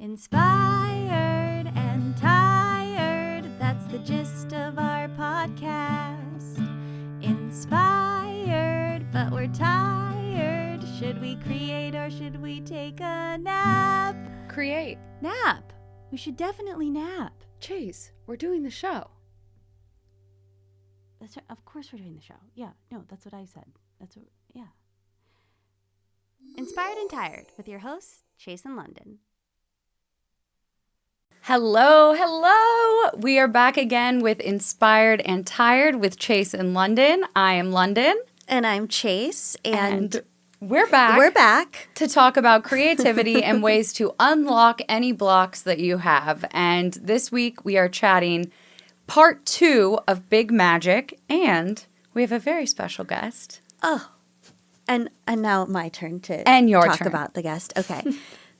Inspired and tired, that's the gist of our podcast. Inspired, but we're tired. Should we create or should we take a nap? Create. Nap. We should definitely nap. Chase, we're doing the show. That's right. Of course we're doing the show. Yeah, no, that's what I said. Yeah. Inspired and Tired with your hosts, Chase and London. Hello. We are back again with Inspired and Tired with Chase and London. I am London. And I'm Chase. And we're back. We're back to talk about creativity and ways to unlock any blocks that you have. And this week we are chatting part 2 of Big Magic, and we have a very special guest. Oh, and now my turn to talk about the guest. Okay.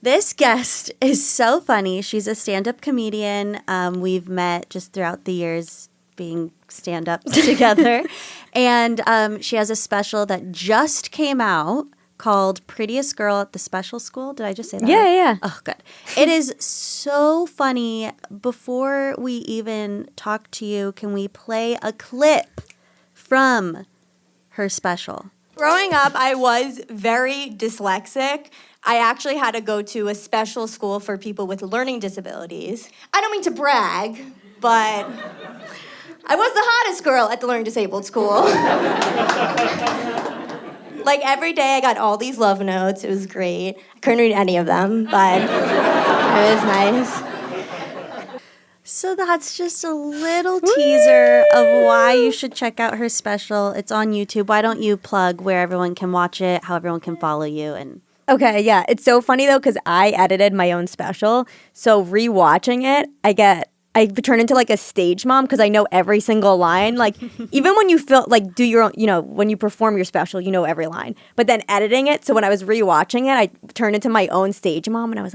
This guest is so funny. She's a stand-up comedian. We've met just throughout the years being stand-ups together. And she has a special that just came out called Prettiest Girl at the Special School. Did I just say that? Yeah. Oh, good. It is so funny. Before we even talk to you, can we play a clip from her special? Growing up, I was very dyslexic. I actually had to go to a special school for people with learning disabilities. I don't mean to brag, but I was the hottest girl at the learning disabled school. Like every day I got all these love notes. It was great. I couldn't read any of them, but it was nice. So that's just a little teaser of why you should check out her special. It's on YouTube. Why don't you plug where everyone can watch it, how everyone can follow you, and... Okay, yeah. It's so funny, though, because I edited my own special. So rewatching it, I turn into like a stage mom because I know every single line. Like, even when you do your own, when you perform your special, you know every line. But then editing it, so when I was rewatching it, I turned into my own stage mom, and I was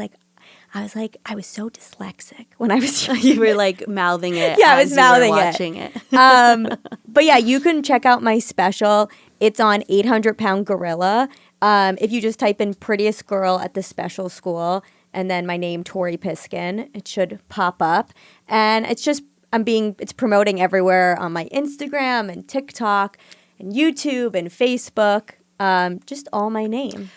I was so dyslexic when I was You were like mouthing it. Yeah, I was mouthing watching it. But yeah, you can check out my special. It's on 800 Pound Gorilla. If you just type in Prettiest Girl at the Special School and then my name, Tori Piskin, it should pop up. And it's promoting everywhere on my Instagram and TikTok and YouTube and Facebook, just all my name.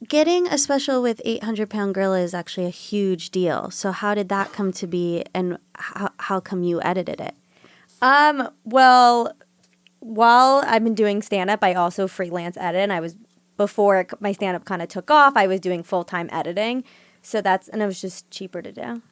Getting a special with 800 Pound Gorilla is actually a huge deal. So how did that come to be, and how come you edited it? Well, while I've been doing stand-up, I also freelance edit, and before my stand-up kind of took off, I was doing full-time editing. So and it was just cheaper to do.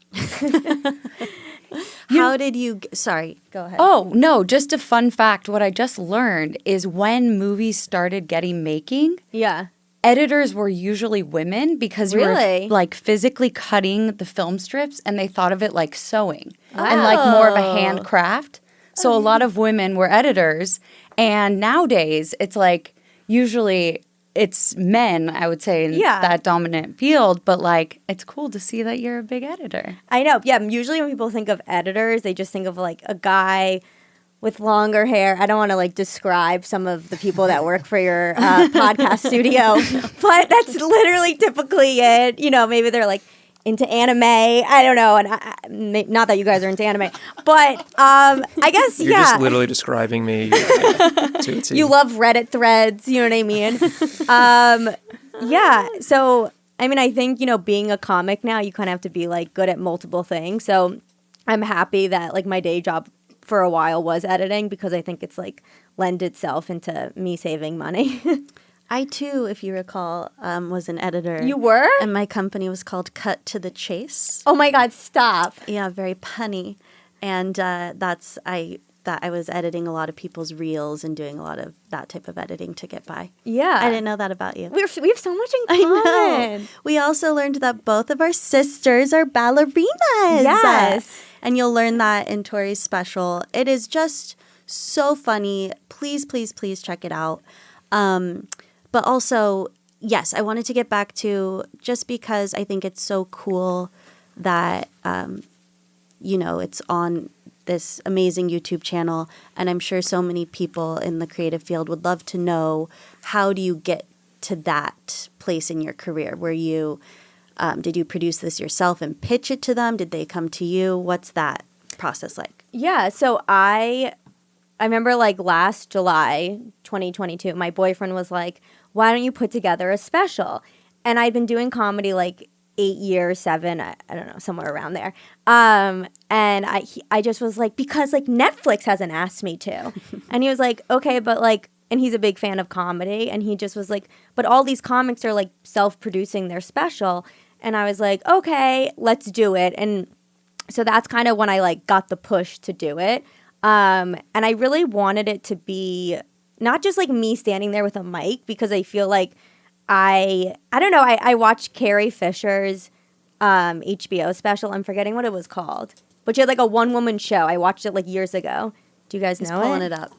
How did you, sorry, go ahead. Oh, no, just a fun fact. What I just learned is when movies started getting making, yeah, editors were usually women because you were like physically cutting the film strips, and they thought of it like sewing and like more of a handcraft. So a lot of women were editors, and nowadays it's like usually it's men, I would say, in that dominant field, but like it's cool to see that you're a big editor. I know. Yeah, usually when people think of editors, they just think of like a guy with longer hair. I don't want to like describe some of the people that work for your podcast studio, but that's literally typically it. Maybe they're like into anime. I don't know, and not that you guys are into anime, but I guess You're just literally describing me. To a T. You love Reddit threads. You know what I mean? Yeah. So I mean, I think being a comic now, you kind of have to be like good at multiple things. So I'm happy that like my day job for a while was editing because I think it's like lend itself into me saving money. I too, if you recall, was an editor. You were? And my company was called Cut to the Chase. Oh my God, stop. Yeah, very punny. And I was editing a lot of people's reels and doing a lot of that type of editing to get by. Yeah. I didn't know that about you. We have so much in I common. know. We also learned that both of our sisters are ballerinas. Yes. And you'll learn that in Tori's special. It is just so funny. Please, please, please check it out. But also, yes, I wanted to get back to just because I think it's so cool that, it's on this amazing YouTube channel. And I'm sure so many people in the creative field would love to know, how do you get to that place in your career where you Did you produce this yourself and pitch it to them? Did they come to you? What's that process like? Yeah, so I remember like last July 2022, my boyfriend was like, why don't you put together a special? And I'd been doing comedy like 8 years, 7, I don't know, somewhere around there. And I just was like, because like Netflix hasn't asked me to. And he was like, okay, but like, and he's a big fan of comedy. And he just was like, but all these comics are like self-producing their special. And I was like, okay, let's do it. And so that's kind of when I like got the push to do it. And I really wanted it to be not just like me standing there with a mic, because I feel like I don't know, I watched Carrie Fisher's HBO special. I'm forgetting what it was called. But she had like a one-woman show. I watched it like years ago. Do you guys know it? Pulling it up.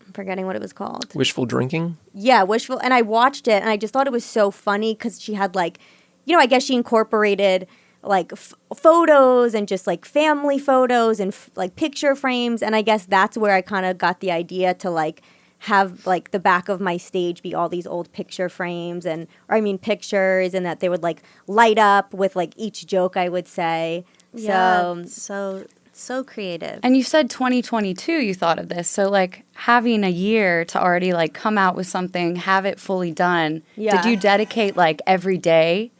I'm forgetting what it was called. Wishful drinking? Yeah, Wishful. And I watched it and I just thought it was so funny because she had like, I guess she incorporated like photos and just like family photos and like picture frames. And I guess that's where I kind of got the idea to like have like the back of my stage be all these old picture frames pictures, and that they would like light up with like each joke I would say. Yeah, so creative. And you said 2022 you thought of this. So like having a year to already like come out with something, have it fully done. Yeah. Did you dedicate like every day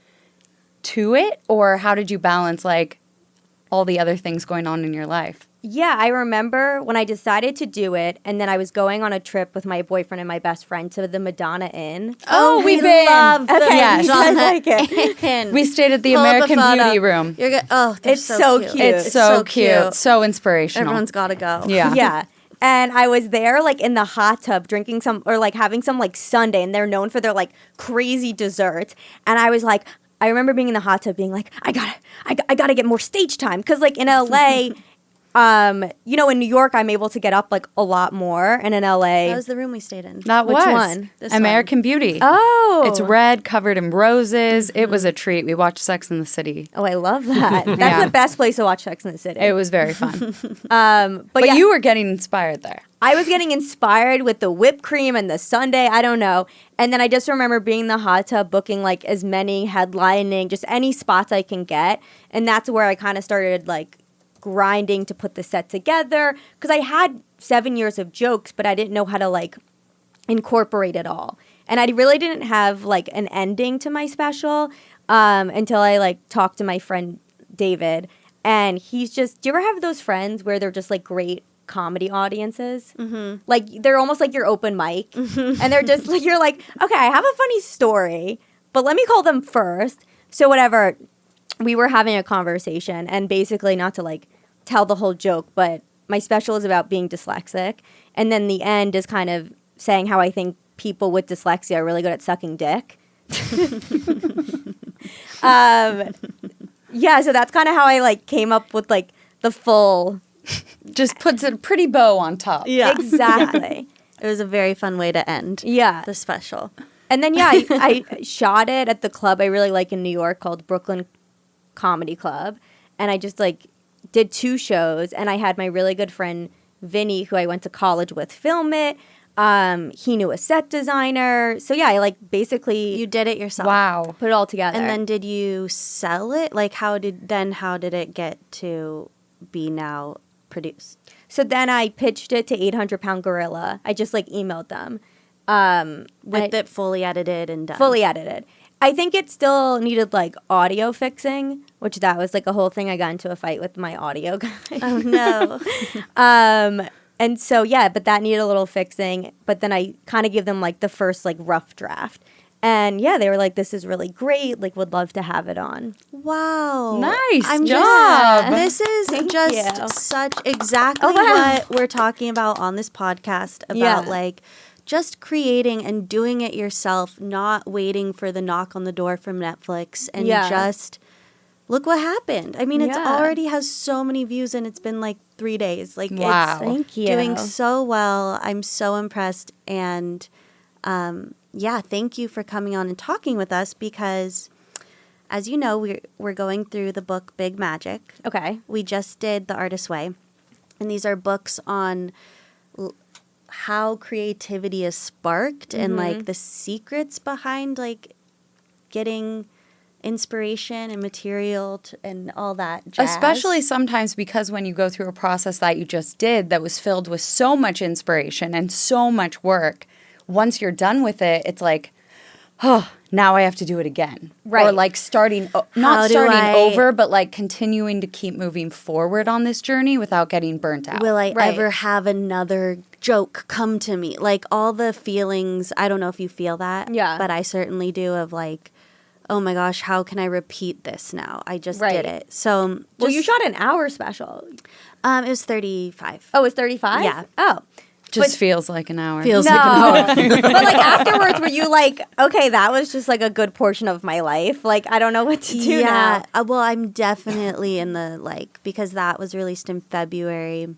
to it, or how did you balance like all the other things going on in your life? Yeah, I remember when I decided to do it, and then I was going on a trip with my boyfriend and my best friend to the Madonna Inn. Oh, we've we been. love the Yes. You guys Madonna like it. Inn. We stayed at the Pull up a American photo. Beauty room. You're good. Oh, they're It's so cute. It's so cute. So inspirational. Everyone's got to go. Yeah. Yeah. And I was there like in the hot tub drinking some, or like having some like sundae, and they're known for their like crazy desserts. And I was like, I remember being in the hot tub being like, I gotta get more stage time. Cause like in LA, in New York, I'm able to get up like a lot more. And in LA. That was the room we stayed in. That Which was one? This American Beauty. Oh. It's red, covered in roses. It was a treat. We watched Sex in the City. Oh, I love that. That's Yeah. the best place to watch Sex in the City. It was very fun. But yeah, you were getting inspired there. I was getting inspired with the whipped cream and the sundae. I don't know. And then I just remember being in the hot tub, booking like as many headlining, just any spots I can get. And that's where I kind of started like grinding to put the set together. Because I had 7 years of jokes, but I didn't know how to like incorporate it all. And I really didn't have like an ending to my special until I like talked to my friend David. And he's just, do you ever have those friends where they're just like great comedy audiences? Mm-hmm. Like they're almost like your open mic. Mm-hmm. And they're just like, you're like, okay, I have a funny story, but let me call them first. So whatever, we were having a conversation, and basically, not to like tell the whole joke, but my special is about being dyslexic. And then the end is kind of saying how I think people with dyslexia are really good at sucking dick. Yeah, so that's kind of how I like came up with like the full. Just puts a pretty bow on top. Yeah. Exactly. It was a very fun way to end Yeah. the special. And then, yeah, I shot it at the club I really like in New York called Brooklyn Comedy Club. And I just like did 2 shows, and I had my really good friend Vinny, who I went to college with, film it. He knew a set designer. So yeah, I like basically You did it yourself. Wow. put it all together. And then did you sell it? Like how did it get to be now produced? So then I pitched it to 800 Pound Gorilla. I just like emailed them. With it fully edited and done. Fully edited. I think it still needed like audio fixing, which that was like a whole thing. I got into a fight with my audio guy. Oh no. And so yeah, but that needed a little fixing. But then I kind of give them like the first like rough draft. And yeah, they were like, this is really great. Like, would love to have it on. Wow. Nice I'm job. This is Thank just you. such exactly Oh, wow. what we're talking about on this podcast about Yeah. like just creating and doing it yourself, not waiting for the knock on the door from Netflix, and Yeah. just look what happened. I mean, it's Yeah. already has so many views and it's been like 3 days. Like Wow. it's Thank you. doing so well. I'm so impressed, and yeah, thank you for coming on and talking with us because, as you know, we're going through the book Big Magic. Okay. We just did The Artist's Way, and these are books on how creativity is sparked and like the secrets behind like getting inspiration and material and all that jazz. Especially sometimes because when you go through a process that you just did that was filled with so much inspiration and so much work, once you're done with it, it's like, oh, now I have to do it again. Right. Or like not starting over, but like continuing to keep moving forward on this journey without getting burnt out. Will I ever have another joke come to me? Like all the feelings, I don't know if you feel that. Yeah. But I certainly do of like, oh my gosh, how can I repeat this now? I just did it. So, well, you shot an hour special. It was 35. Oh, it's 35? Yeah. Oh. Just feels like an hour. Feels like an hour. But like afterwards, were you like, okay, that was just like a good portion of my life? Like, I don't know what to do now. Well, I'm definitely in the like, because that was released in February.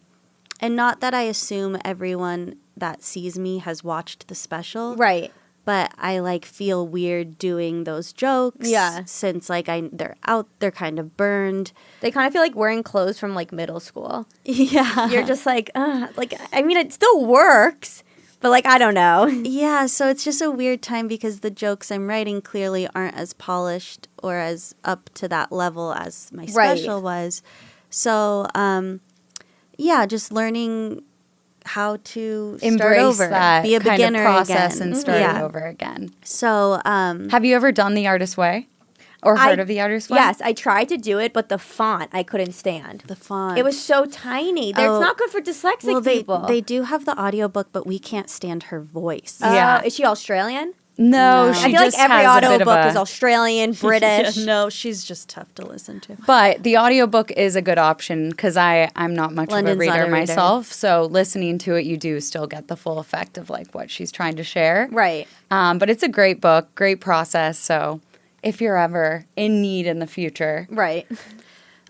And not that I assume everyone that sees me has watched the special. Right. But I like feel weird doing those jokes. Yeah. Since like they're kind of burned. They kind of feel like wearing clothes from like middle school. Yeah. You're just like, I mean, it still works, but like, I don't know. Yeah. So it's just a weird time because the jokes I'm writing clearly aren't as polished or as up to that level as my special was. So, yeah, just learning how to embrace over, that be a kind beginner of process again. and start over again. So, have you ever done The Artist's Way or heard of The Artist's Way? Yes, I tried to do it, but the font I couldn't stand. The font. It was so tiny. It's not good for dyslexic people. They do have the audiobook, but we can't stand her voice. Yeah. Is she Australian? No, she I feel just like every has a bit of audiobook a- is Australian, British. No, she's just tough to listen to. But the audiobook is a good option because I'm not much London's of a not reader a reader. myself. So listening to it, you do still get the full effect of like what she's trying to share. Right. But it's a great book, great process. So if you're ever in need in the future. Right.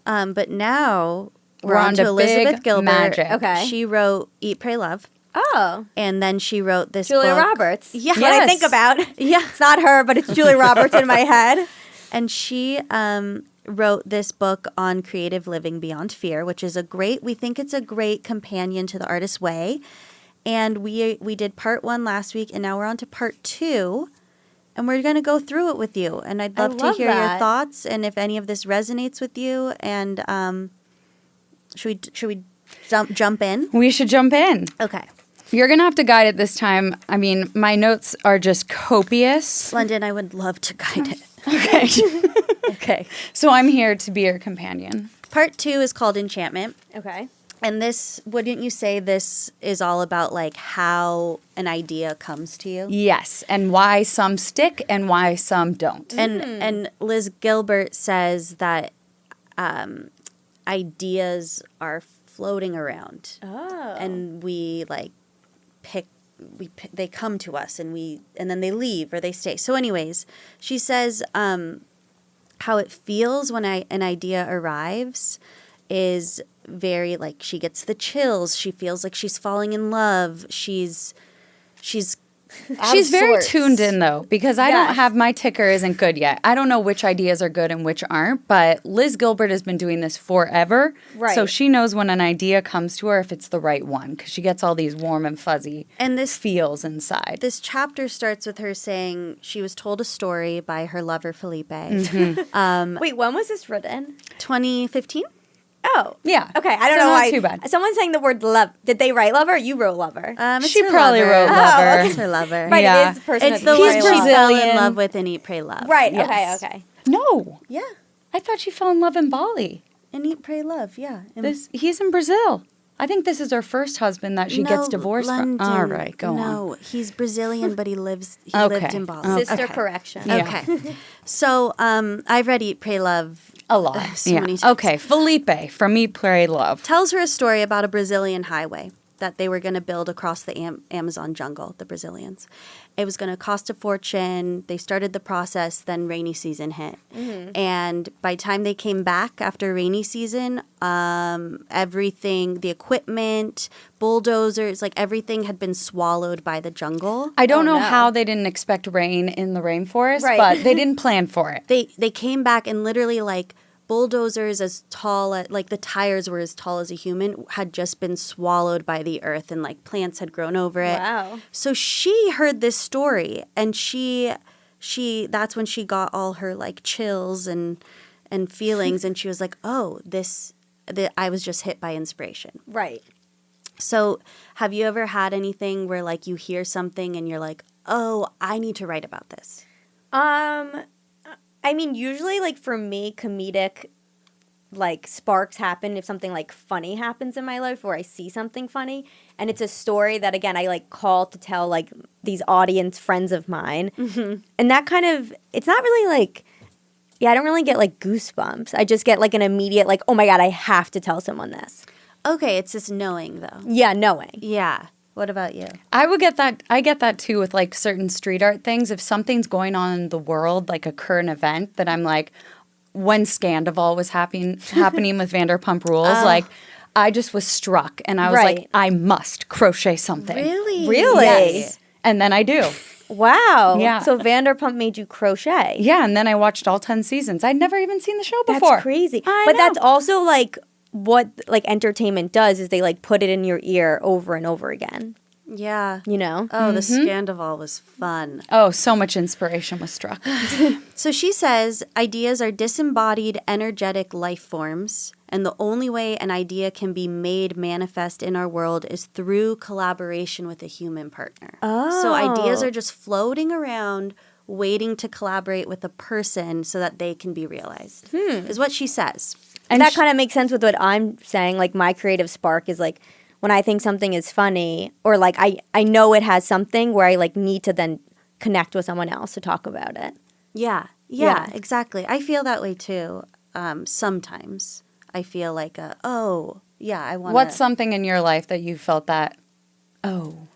But now we're We're on on to to Elizabeth big Gilbert. magic. Okay. She wrote Eat, Pray, Love. Oh. And then she wrote this Julia book. Roberts. Yeah. That's what I think about. Yeah. It's not her, but it's Julia Roberts in my head. And she wrote this book on creative living beyond fear, which is we think it's a great companion to The Artist's Way. And we did part 1 last week, and now we're on to part 2. And we're going to go through it with you. And I'd love to hear your thoughts and if any of this resonates with you. And should we jump in? We should jump in. Okay. You're going to have to guide it this time. I mean, my notes are just copious. London, I would love to guide it. Okay. Okay. So I'm here to be your companion. Part 2 is called Enchantment. Okay. And this, wouldn't you say this is all about like how an idea comes to you? Yes, and why some stick and why some don't. And Liz Gilbert says that ideas are floating around. Oh. And we like they come to us and then they leave or they stay. So anyways, she says how it feels when an idea arrives is very like she gets the chills. She feels like she's falling in love. She's very tuned in though, because I don't have my ticker isn't good yet. I don't know which ideas are good and which aren't, but Liz Gilbert has been doing this forever. Right. So she knows when an idea comes to her if it's the right one, because she gets all these warm and fuzzy feels inside. This chapter starts with her saying she was told a story by her lover Felipe. Wait, when was this written? 2015? Oh. Yeah. Okay, I don't So know not why. too bad. Someone's saying the word love. Did they write lover or you wrote lover? It's She her probably lover. wrote lover. It's her lover. Right, Yeah. it is the person It's that the you one write she love. fell in Brazilian. love with in Eat, Pray, Love. Right, Yes. okay. No. Yeah. I thought she fell in love in Bali. In Eat, Pray, Love, yeah. He's in Brazil. I think this is her first husband that she gets divorced London. from. All right, go on. No, he's Brazilian, but he lived Okay. in Bali. Sister Okay. correction. Yeah. Okay. So I've read Eat, Pray, Love A lot. so many times. Okay, Felipe from Eat, Pray, Love. Tells her a story about a Brazilian highway that they were going to build across the Amazon jungle, the Brazilians. It was going to cost a fortune. They started the process, then rainy season hit. Mm-hmm. And by the time they came back after rainy season, everything, the equipment, bulldozers, like everything had been swallowed by the jungle. I don't know no. how they didn't expect rain in the rainforest, Right. but they didn't plan for it. They came back and literally like bulldozers as tall as, like the tires were as tall as a human, had just been swallowed by the earth, and like plants had grown over it. Wow. So she heard this story, and she that's when she got all her like chills and feelings, and she was like, oh, I was just hit by inspiration. Right. So have you ever had anything where like you hear something and you're like, oh, I need to write about this? I mean, usually, like, for me, comedic, like, sparks happen if something, like, funny happens in my life, or I see something funny, and it's a story that, again, I, like, call to tell, like, these audience friends of mine, and that kind of, it's not really, like, I don't really get, like, goosebumps. I just get, like, an immediate, like, oh, my God, I have to tell someone this. Okay, it's just knowing, though. Yeah, knowing. Yeah. What about you? I would get that. I get that too with like certain street art things. If something's going on in the world, like a current event, that I'm like, when Scandival was happening with Vanderpump Rules, like I just was struck, and I was like, I must crochet something. Really? Yes. And then I do. Wow. Yeah. So Vanderpump made you crochet. Yeah, and then I watched all 10 seasons. I'd never even seen the show before. That's crazy. But that's also like what like entertainment does is they like put it in your ear over and over again. Yeah. You know? Oh, the Scandival was fun. Oh, so much inspiration was struck. So she says ideas are disembodied, energetic life forms, and the only way an idea can be made manifest in our world is through collaboration with a human partner. Oh. So ideas are just floating around, waiting to collaborate with a person so that they can be realized, is what she says. And that kind of makes sense with what I'm saying. Like, my creative spark is, like, when I think something is funny or, like, I know it has something where I, like, need to then connect with someone else to talk about it. Yeah, exactly. I feel that way, too. Sometimes I feel like, I want to... What's something in your life that you felt that, oh?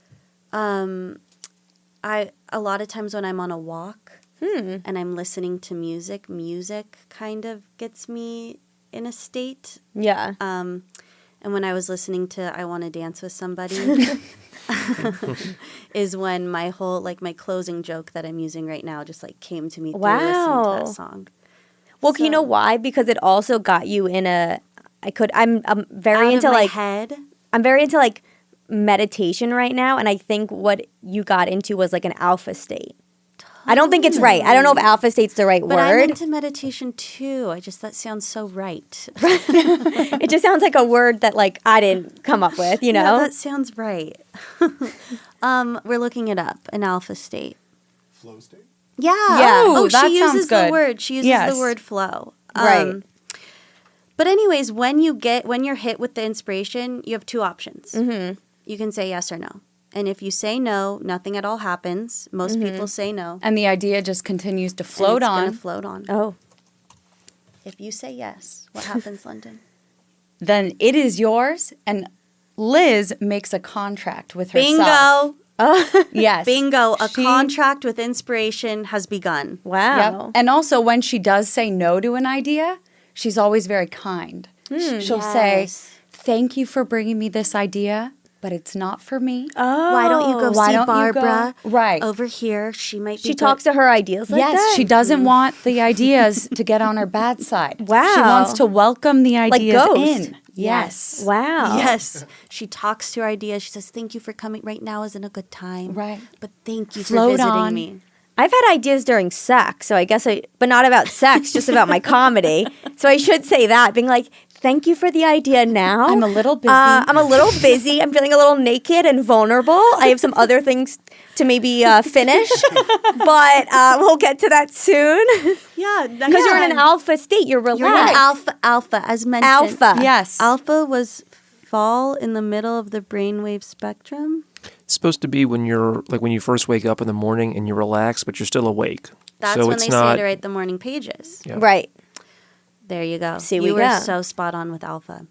A lot of times when I'm on a walk and I'm listening to music kind of gets me in a state. Yeah. And when I was listening to I Want to Dance with Somebody is when my whole, like, my closing joke that I'm using right now just, like, came to me through listening to that song. Well, you know why? Because it also got you in I'm very out into, of my like, head. I'm very into, like, meditation right now, and I think what you got into was, like, an alpha state. I don't think it's right. I don't know if alpha state's the right but word. I'm into meditation too. That sounds so right. It just sounds like a word that, like, I didn't come up with, you know? Yeah, that sounds right. We're looking it up, an alpha state. Flow state? Yeah. Oh, that she sounds uses good. the word. She uses the word flow. Right. But anyways, when you're hit with the inspiration, you have two options. Mm-hmm. You can say yes or no. And if you say no, nothing at all happens. Most people say no. And the idea just continues to float on. It's going to float on. Oh. If you say yes, what happens, London? Then it is yours, and Liz makes a contract with herself. Bingo. Yes. Bingo. A contract with inspiration has begun. Wow. Yep. And also, when she does say no to an idea, she's always very kind. She'll say, thank you for bringing me this idea, but it's not for me. Oh. Why don't you go see Barbara right over here? She might be She talks to her ideas like that? Yes, she doesn't want the ideas to get on her bad side. Wow. She wants to welcome the ideas Ghost. in. Yes. Wow. Yes. She talks to her ideas. She says, thank you for coming. Right now isn't a good time. Right. But thank you Float for visiting on. me. I've had ideas during sex, so I guess but not about sex, just about my comedy. So I should say that, being like, thank you for the idea now. I'm a little busy. I'm a little busy. I'm feeling a little naked and vulnerable. I have some other things to maybe finish, but we'll get to that soon. Yeah. Because you're in an alpha state. You're relaxed. You're in alpha, as mentioned. Alpha. Yes. Alpha was fall in the middle of the brainwave spectrum. It's supposed to be when you first wake up in the morning and you relax, but you're still awake. That's so when it's they not, say to write the morning pages. Yeah. Right. There you go. See, you we were go. so spot on with alpha.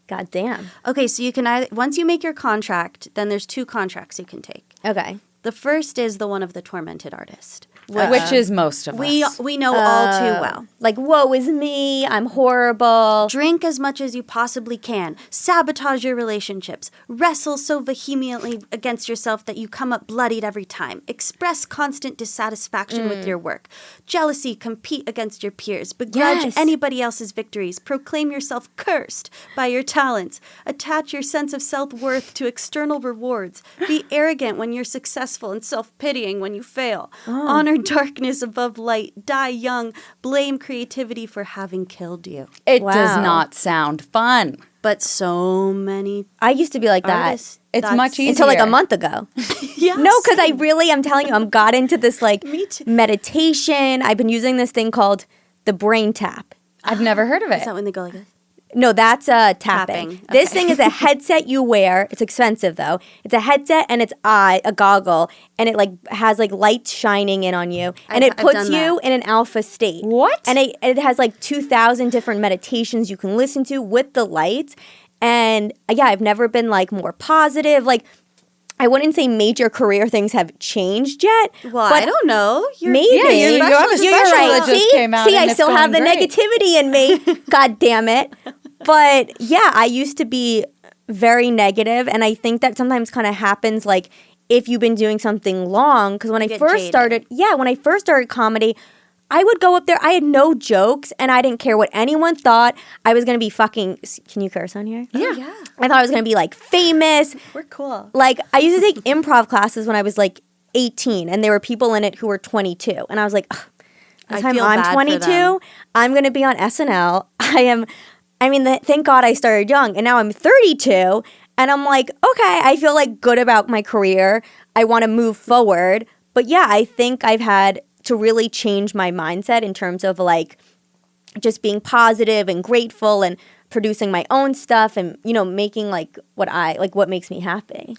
God damn. Okay, so you can once you make your contract, then there's two contracts you can take. Okay. The first is the one of the tormented artist. which is most of us. We know all too well. Like, woe is me, I'm horrible. Drink as much as you possibly can. Sabotage your relationships. Wrestle so vehemently against yourself that you come up bloodied every time. Express constant dissatisfaction with your work. Jealousy, compete against your peers. Begrudge anybody else's victories. Proclaim yourself cursed by your talents. Attach your sense of self-worth to external rewards. Be arrogant when you're successful and self-pitying when you fail. Honor darkness above light. Die young. Blame creativity for having killed you. It does not sound fun. But so many I used to be like artists, It's much easier. until like a month ago. Yes. No, because I'm telling you, I'm got into this like Me too. meditation. I've been using this thing called the brain tap. I've never heard of it. Is that when they go like this? No, that's tapping. Tapping. This Okay. thing is a headset you wear. It's expensive though. It's a headset and it's a goggle, and it like has like lights shining in on you, and it I've puts done you that. in an alpha state. What? And it has like 2,000 different meditations you can listen to with the lights. And yeah, I've never been like more positive. Like, I wouldn't say major career things have changed yet. Well, but I don't know. maybe. you have a You're special right. that just See? came out See, and I it's still have the going great. negativity in me. God damn it. But yeah, I used to be very negative, and I think that sometimes kind of happens like if you've been doing something long. Because when I get first jaded. started comedy, I would go up there. I had no jokes, and I didn't care what anyone thought. I was gonna be fucking. Can you curse on here? Yeah. I thought I was gonna be like famous. We're cool. Like, I used to take improv classes when I was like 18, and there were people in it who were 22, and I was like, ugh, by the I time feel I'm bad for 22, them. I'm gonna be on SNL. Thank God I started young, and now I'm 32, and I'm like, okay, I feel like good about my career. I want to move forward, but yeah, I think I've had to really change my mindset in terms of like just being positive and grateful and producing my own stuff and making like what makes me happy.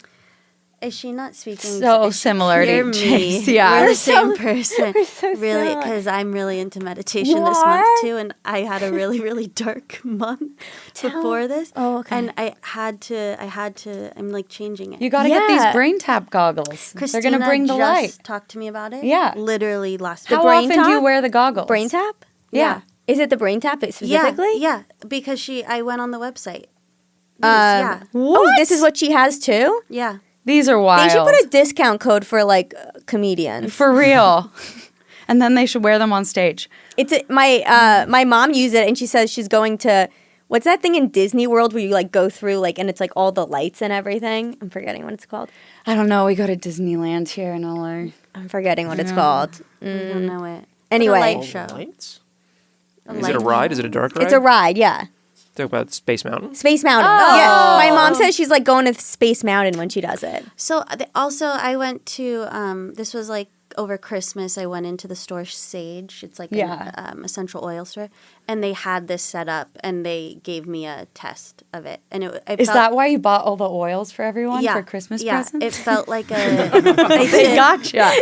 Is she not speaking? So similar to You're me. Chase, yeah. We're We're the same person. so really, similar. because I'm really into meditation You this are? month too, and I had a really, really dark month before this. Oh, okay. And I had to. I'm like changing it. You got to get Yeah. these brain tap goggles. Christina They're going to bring the just light. talked to me about it. Yeah. Literally last How week. brain often do you tap? wear the goggles? Brain tap? Yeah. Is it the brain tap specifically? Yeah, because I went on the website. Yeah. Oh, this is what she has too? Yeah. These are wild. They should put a discount code for like comedians. For real. And then they should wear them on stage. My mom used it and she says she's going to what's that thing in Disney World where you like go through like and it's like all the lights and everything? I'm forgetting what it's called. I don't know. We go to Disneyland here in LA. I'm forgetting what it's called. I don't know it. Anyway. The light Oh, show. lights? A Is it a light ride? Is it a dark ride? It's a ride, yeah. Talk about Space Mountain. Space Mountain. Oh. Yeah. My mom says she's like going to Space Mountain when she does it. So also I went to this was like over Christmas. I went into the store Sage. It's like an essential oil store, and they had this set up, and they gave me a test of it. And Is that why you bought all the oils for everyone for Christmas presents? It felt like a. They gotcha.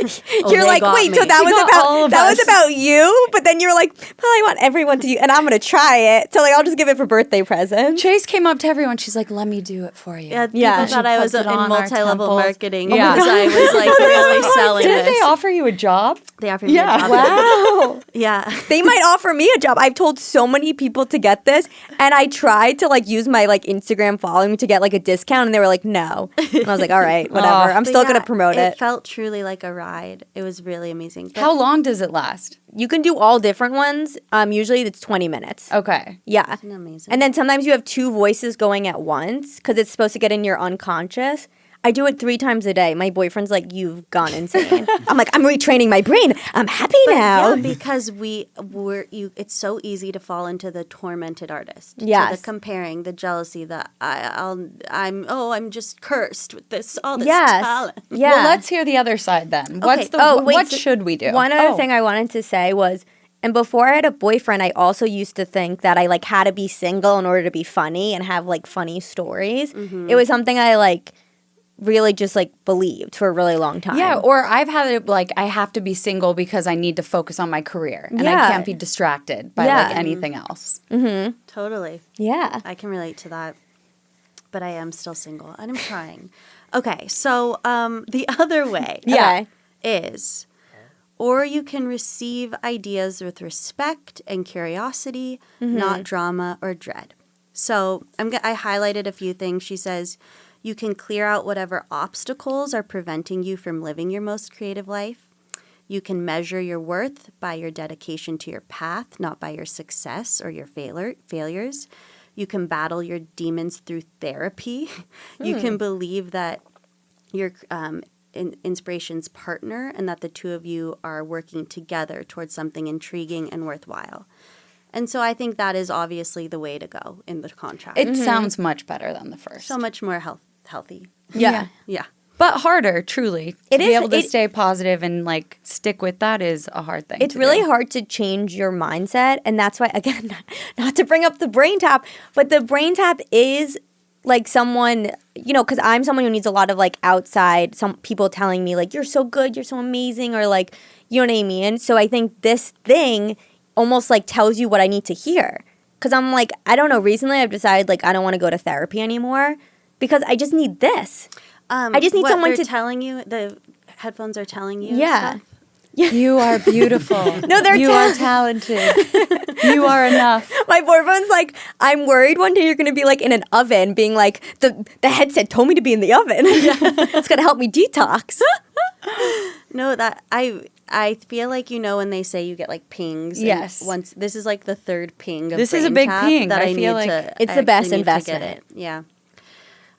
You're like, wait, so that She got all of us. was about you, but then you're like, well, I want everyone to use, and I'm gonna try it. So like, I'll just give it for birthday presents. Chase came up to everyone. She's like, let me do it for you. Yeah, people Yeah. thought I was Puts it in on our multi-level temples. marketing Yeah. because I was like really selling Didn't this. they offer you a job? They offered me Yeah. a job. Wow. Yeah. They might offer me a job. I've told so many people to get this, and I tried to like use my like Instagram following to get like a discount, and they were like, no. And I was like, all right, whatever. I'm But still yeah, gonna promote it. It felt truly like a ride. It was really amazing. But How long does it last? You can do all different ones. Usually it's 20 minutes. Okay. Yeah. Isn't that amazing? And then sometimes you have two voices going at once because it's supposed to get in your unconscious. I do it 3 times a day. My boyfriend's like, you've gone insane. I'm like, I'm retraining my brain. I'm happy now. Yeah, because it's so easy to fall into the tormented artist. Yes. To the comparing, the jealousy, I'm just cursed with all this Yes. talent. Yeah. Well, let's hear the other side then. What should we do? One other thing I wanted to say was, and before I had a boyfriend, I also used to think that I like had to be single in order to be funny and have like funny stories. Mm-hmm. It was something I like really just like believed for a really long time. Yeah, or I've had it like I have to be single because I need to focus on my career and Yeah. I can't be distracted by Yeah. like anything else. Totally. Yeah. I can relate to that. But I am still single and I'm trying. Okay, so the other way Yeah. is or you can receive ideas with respect and curiosity, not drama or dread. So I highlighted a few things. She says, you can clear out whatever obstacles are preventing you from living your most creative life. You can measure your worth by your dedication to your path, not by your success or your failures. You can battle your demons through therapy. You can believe that your inspiration's partner and that the two of you are working together towards something intriguing and worthwhile. And so I think that is obviously the way to go in the contract. It sounds much better than the first. So much more healthy. Yeah. Yeah. But harder, truly. It to is- be able to it- stay positive and like stick with that is a hard thing. It's to really do. hard to change your mindset. And that's why, again, not to bring up the brain tap, but the brain tap is like someone, you know, because I'm someone who needs a lot of like outside, some people telling me like, you're so good, you're so amazing, or like, you know what I mean? So I think this thing almost like tells you what I need to hear. Because I'm like, I don't know, recently I've decided like I don't want to go to therapy anymore because I just need this. I just need what someone they're to telling you, the headphones are telling you Yeah. stuff? You are beautiful. No, they're You are talented. You are enough. My boyfriend's like, I'm worried one day you're going to be like in an oven being like, the headset told me to be in the oven. It's going to help me detox. No, that I feel like, you know, when they say you get like pings. and Yes. Once this is like the third ping of This is a brain big tap ping. that I I feel need like to. it's I the best actually need to get investment. it. Yeah.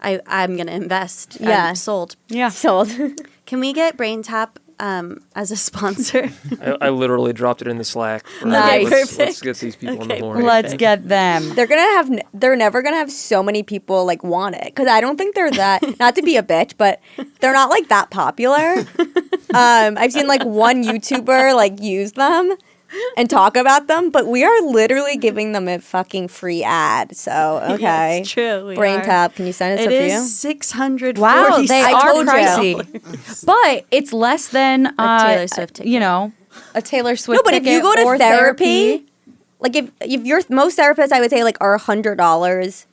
I'm gonna invest. Yeah. I'm sold. Yeah. Sold. Can we get Brain Tap as a sponsor? I literally dropped it in the Slack. For, Nice. Let's get these people on the horn. Let's get them. They're never going to have so many people like want it. Because I don't think they're that, not to be a bitch, but they're not like that popular. I've seen like one YouTuber like use them and talk about them, but we are literally giving them a fucking free ad. So, okay. It's true. We Brain are. Tap, can you send us It a few? is $640. Wow, they I are told you. pricey. But it's less than Taylor Swift ticket. you know, a Taylor Swift No, but if ticket you go to or therapy, like if you're most therapists, I would say like are $100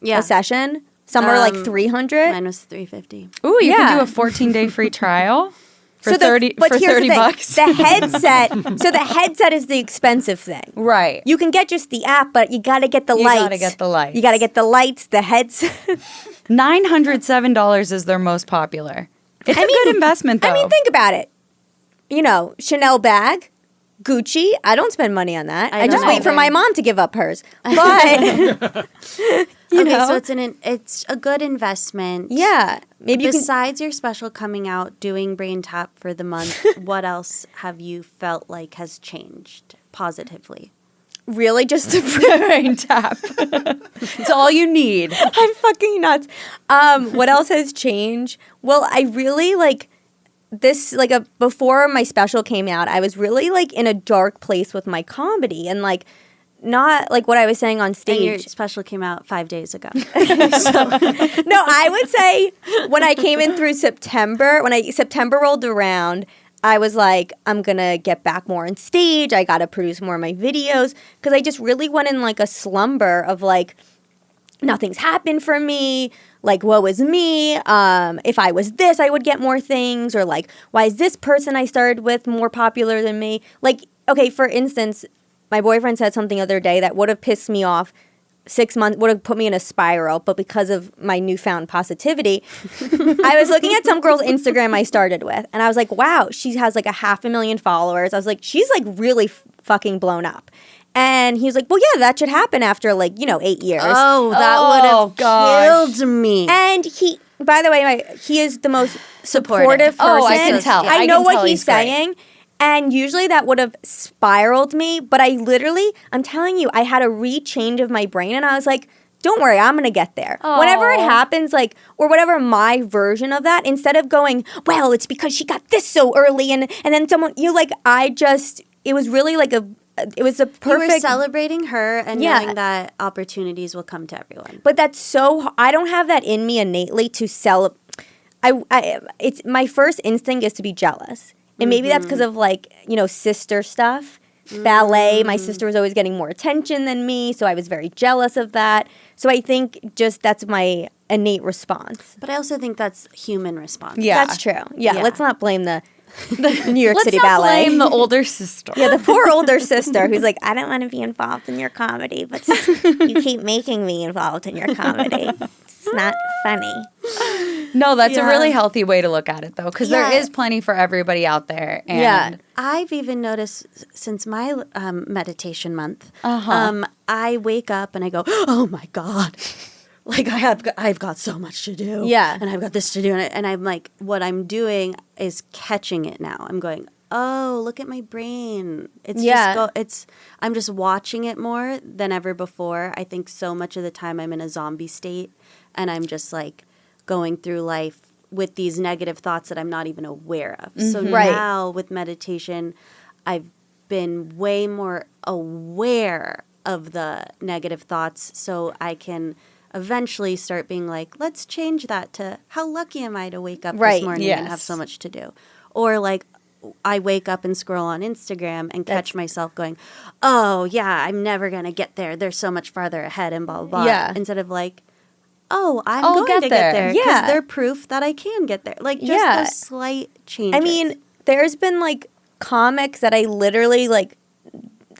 Yeah. a session. Some are like 300. Mine was $350. Ooh, you Yeah. can do a 14-day free trial for So the- 30 but for here's the 30 thing. bucks. The headset. So the headset is the expensive thing. Right. You can get just the app, but you got to get the You lights. gotta get the lights. You got to get the lights, the headset. $907 is their most popular. It's a good investment though. I mean, think about it. You know, Chanel bag, Gucci. I don't spend money on that. I just don't wait for either. my mom to give up hers. But you Okay, know, so it's a good investment. yeah, maybe you can. Besides your special coming out, doing Brain Tap for the month, what else have you felt like has changed positively? Really, just to brain tap. It's all you need. I'm fucking nuts. What else has changed? Well, I really like this. Like before my special came out, I was really like in a dark place with my comedy and like not like what I was saying on And your stage. special came out 5 days ago. No, I would say when I came in through September, September rolled around, I was like, I'm going to get back more on stage. I got to produce more of my videos because I just really went in like a slumber of like, nothing's happened for me. Like, woe is me. If I was this, I would get more things. Or like, why is this person I started with more popular than me? Like, okay, for instance, my boyfriend said something the other day that would have pissed me off 6 months, would have put me in a spiral, but because of my newfound positivity, I was looking at some girl's Instagram I started with, and I was like, wow, she has like 500,000 followers. I was like, she's like really fucking blown up. And he was like, well, yeah, that should happen after like, 8 years. Oh, that would have gosh. killed me. And he, by the way, he is the most Supportive. supportive person. Oh, I can tell. I I know can what tell he's he's great. saying. And usually that would have spiraled me, but I'm telling you, I had a rechange of my brain and I was like, don't worry, I'm going to get there. Whenever it happens, like, or whatever my version of that, instead of going, well, it's because she got this so early and then someone, it was really like it was a You were perfect. celebrating her and Yeah. knowing that opportunities will come to everyone. But that's so, I don't have that in me innately to celebrate. It's my first instinct is to be jealous. And maybe that's because of like, sister stuff. Ballet, my sister was always getting more attention than me, so I was very jealous of that. So I think just that's my innate response. But I also think that's human response. Yeah. That's true. Yeah, Yeah. let's not blame the New York City Ballet. Blame the older sister. Yeah, the poor older sister who's like, I don't want to be involved in your comedy, but you keep making me involved in your comedy. It's not funny. No, that's a really healthy way to look at it, though, because there is plenty for everybody out there. And I've even noticed since my meditation month, I wake up and I go, oh my God. Like I've got so much to do. Yeah. And I've got this to do. And I'm like, what I'm doing is catching it now. I'm going, oh, look at my brain. I'm just watching it more than ever before. I think so much of the time I'm in a zombie state and I'm just like going through life with these negative thoughts that I'm not even aware of. So now with meditation, I've been way more aware of the negative thoughts so I can eventually start being like, let's change that to how lucky am I to wake up this morning and have so much to do. Or like I wake up and scroll on Instagram and catch myself going, oh yeah, I'm never going to get there. They're so much farther ahead and blah, blah, blah. Yeah. Instead of like, oh, I'm going to get there. Because they're proof that I can get there. Like just those slight changes. I mean, there's been like comics that I literally like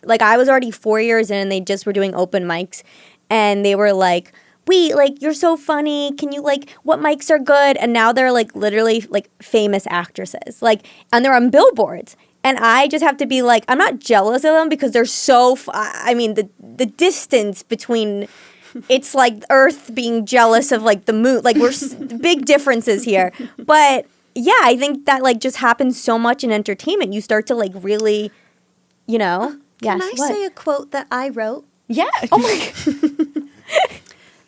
I was already 4 years in and they just were doing open mics and they were like, wait, like, you're so funny. Can you, like, what mics are good? And now they're, like, literally, like, famous actresses. Like, and they're on billboards. And I just have to be like, I'm not jealous of them because they're so, I mean, the distance between, it's like Earth being jealous of, like, the moon. Like, we're big differences here. But, yeah, I think that, like, just happens so much in entertainment. You start to, like, really, you know. Can I say a quote that I wrote? Yeah. Oh, my God.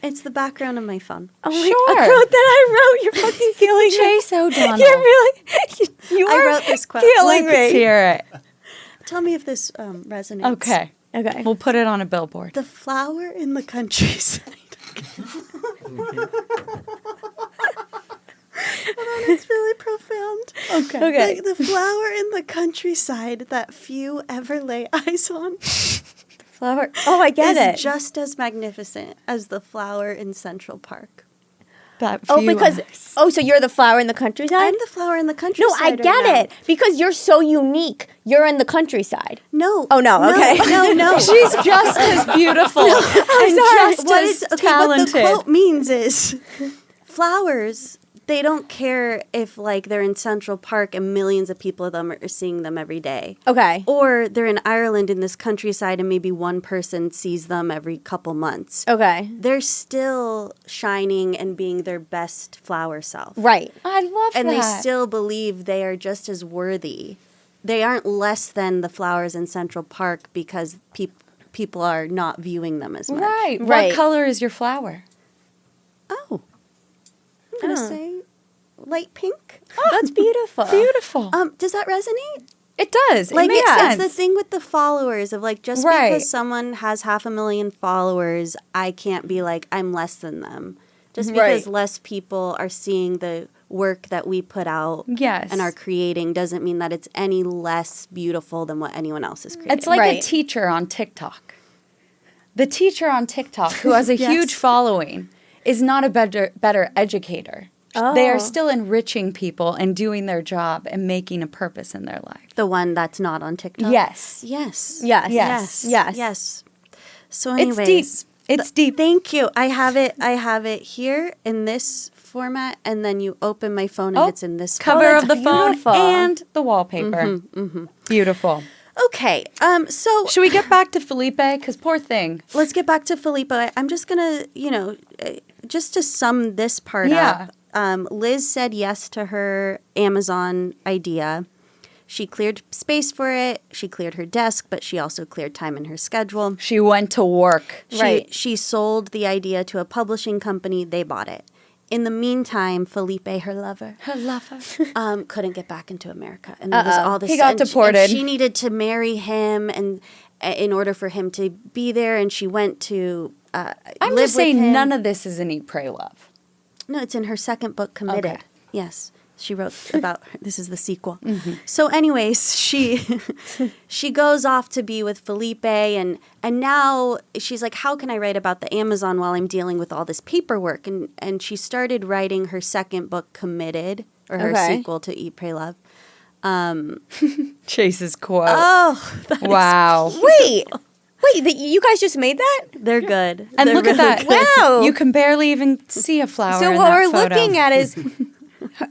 It's the background of my phone. Oh my, a quote that I wrote. You're fucking killing me. Chase O'Donnell. You're really, you are I wrote this quote. Killing me. Let's hear it. Tell me if this resonates. Okay. We'll put it on a billboard. The flower in the countryside. It's really profound. Okay. Like the flower in the countryside that few ever lay eyes on. Flower. Oh, I get it. Just as magnificent as the flower in Central Park. So you're the flower in the countryside? I'm the flower in the countryside. No, I get it. Because you're so unique. You're in the countryside. No. Oh, no. Okay. No. She's just as beautiful. I'm sorry. Just as talented. What the quote means is flowers, they don't care if like they're in Central Park and millions of people of them are seeing them every day. Okay. Or they're in Ireland in this countryside and maybe one person sees them every couple months. Okay. They're still shining and being their best flower self. Right. I love that. And they still believe they are just as worthy. They aren't less than the flowers in Central Park because people are not viewing them as much. Right. What color is your flower? Oh. I'm going to say light pink. Oh, that's beautiful. Beautiful. Does that resonate? It does. Like, it makes sense. It's the thing with the followers of like, just because someone has 500,000 followers, I can't be like, I'm less than them. Just because less people are seeing the work that we put out and are creating doesn't mean that it's any less beautiful than what anyone else is creating. It's like a teacher on TikTok. The teacher on TikTok who has a huge following is not a better educator. Oh. They are still enriching people and doing their job and making a purpose in their life. The one that's not on TikTok? Yes. So anyways. It's deep. Thank you. I have it here in this format, and then you open my phone and it's in this cover of the phone and the wallpaper. Beautiful. Okay, so... Should we get back to Felipe? Because poor thing. Let's get back to Felipe. I'm just going to, just to sum this part up. Liz said yes to her Amazon idea. She cleared space for it. She cleared her desk, but she also cleared time in her schedule. She went to work. She sold the idea to a publishing company. They bought it. In the meantime, Felipe, her lover, couldn't get back into America, and there was all this. He got deported. She needed to marry him, and in order for him to be there, and she went to. I'm just saying, none of this is in Eat, Pray, Love. No, it's in her second book, Committed. Okay. Yes. She wrote about this is the sequel. So anyways, she goes off to be with Felipe and now she's like, how can I write about the Amazon while I'm dealing with all this paperwork? And she started writing her second book, Committed, or her sequel to Eat, Pray, Love. Chase's quote. Oh, wow. Wait, you guys just made that? they're good. And They're look at really that. good. Wow. You can barely even see a flower So in what that we're photo. looking at is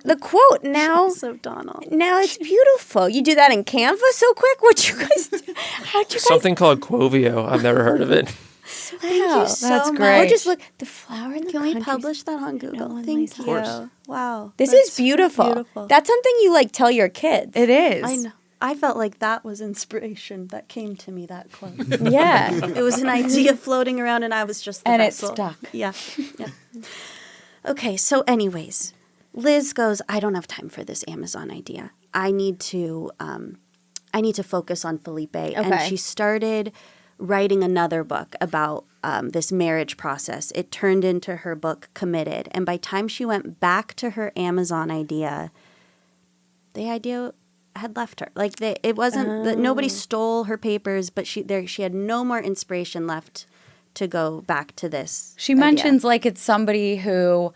the quote now. So Donald. Now it's beautiful. You do that in Canva so quick? What you guys do? How'd you guys? Something called Quovio. I've never heard of it. Wow. so That's much. great. Or just look, the flower in the Can we country- publish that on Google? one Thank lays you. course. Wow. This That's is beautiful. beautiful. That's something you like tell your kids. It is. I know. I felt like that was inspiration that came to me, that quote. Yeah. It was an idea floating around and I was just the And it vessel. stuck. Yeah. Okay, so anyways, Liz goes, I don't have time for this Amazon idea. I need to focus on Felipe. And Okay. she started writing another book about this marriage process. It turned into her book, Committed. And by the time she went back to her Amazon idea, the idea had left her. Like it wasn't that nobody stole her papers, but she had no more inspiration left to go back to this. She idea. mentions like it's somebody who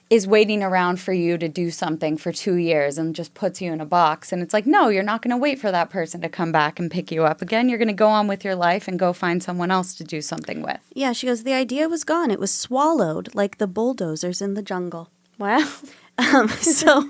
is waiting around for you to do something for 2 years and just puts you in a box. And it's like, no, you're not going to wait for that person to come back and pick you up again. You're going to go on with your life and go find someone else to do something with. Yeah, she goes, the idea was gone. It was swallowed like the bulldozers in the jungle. Wow. So,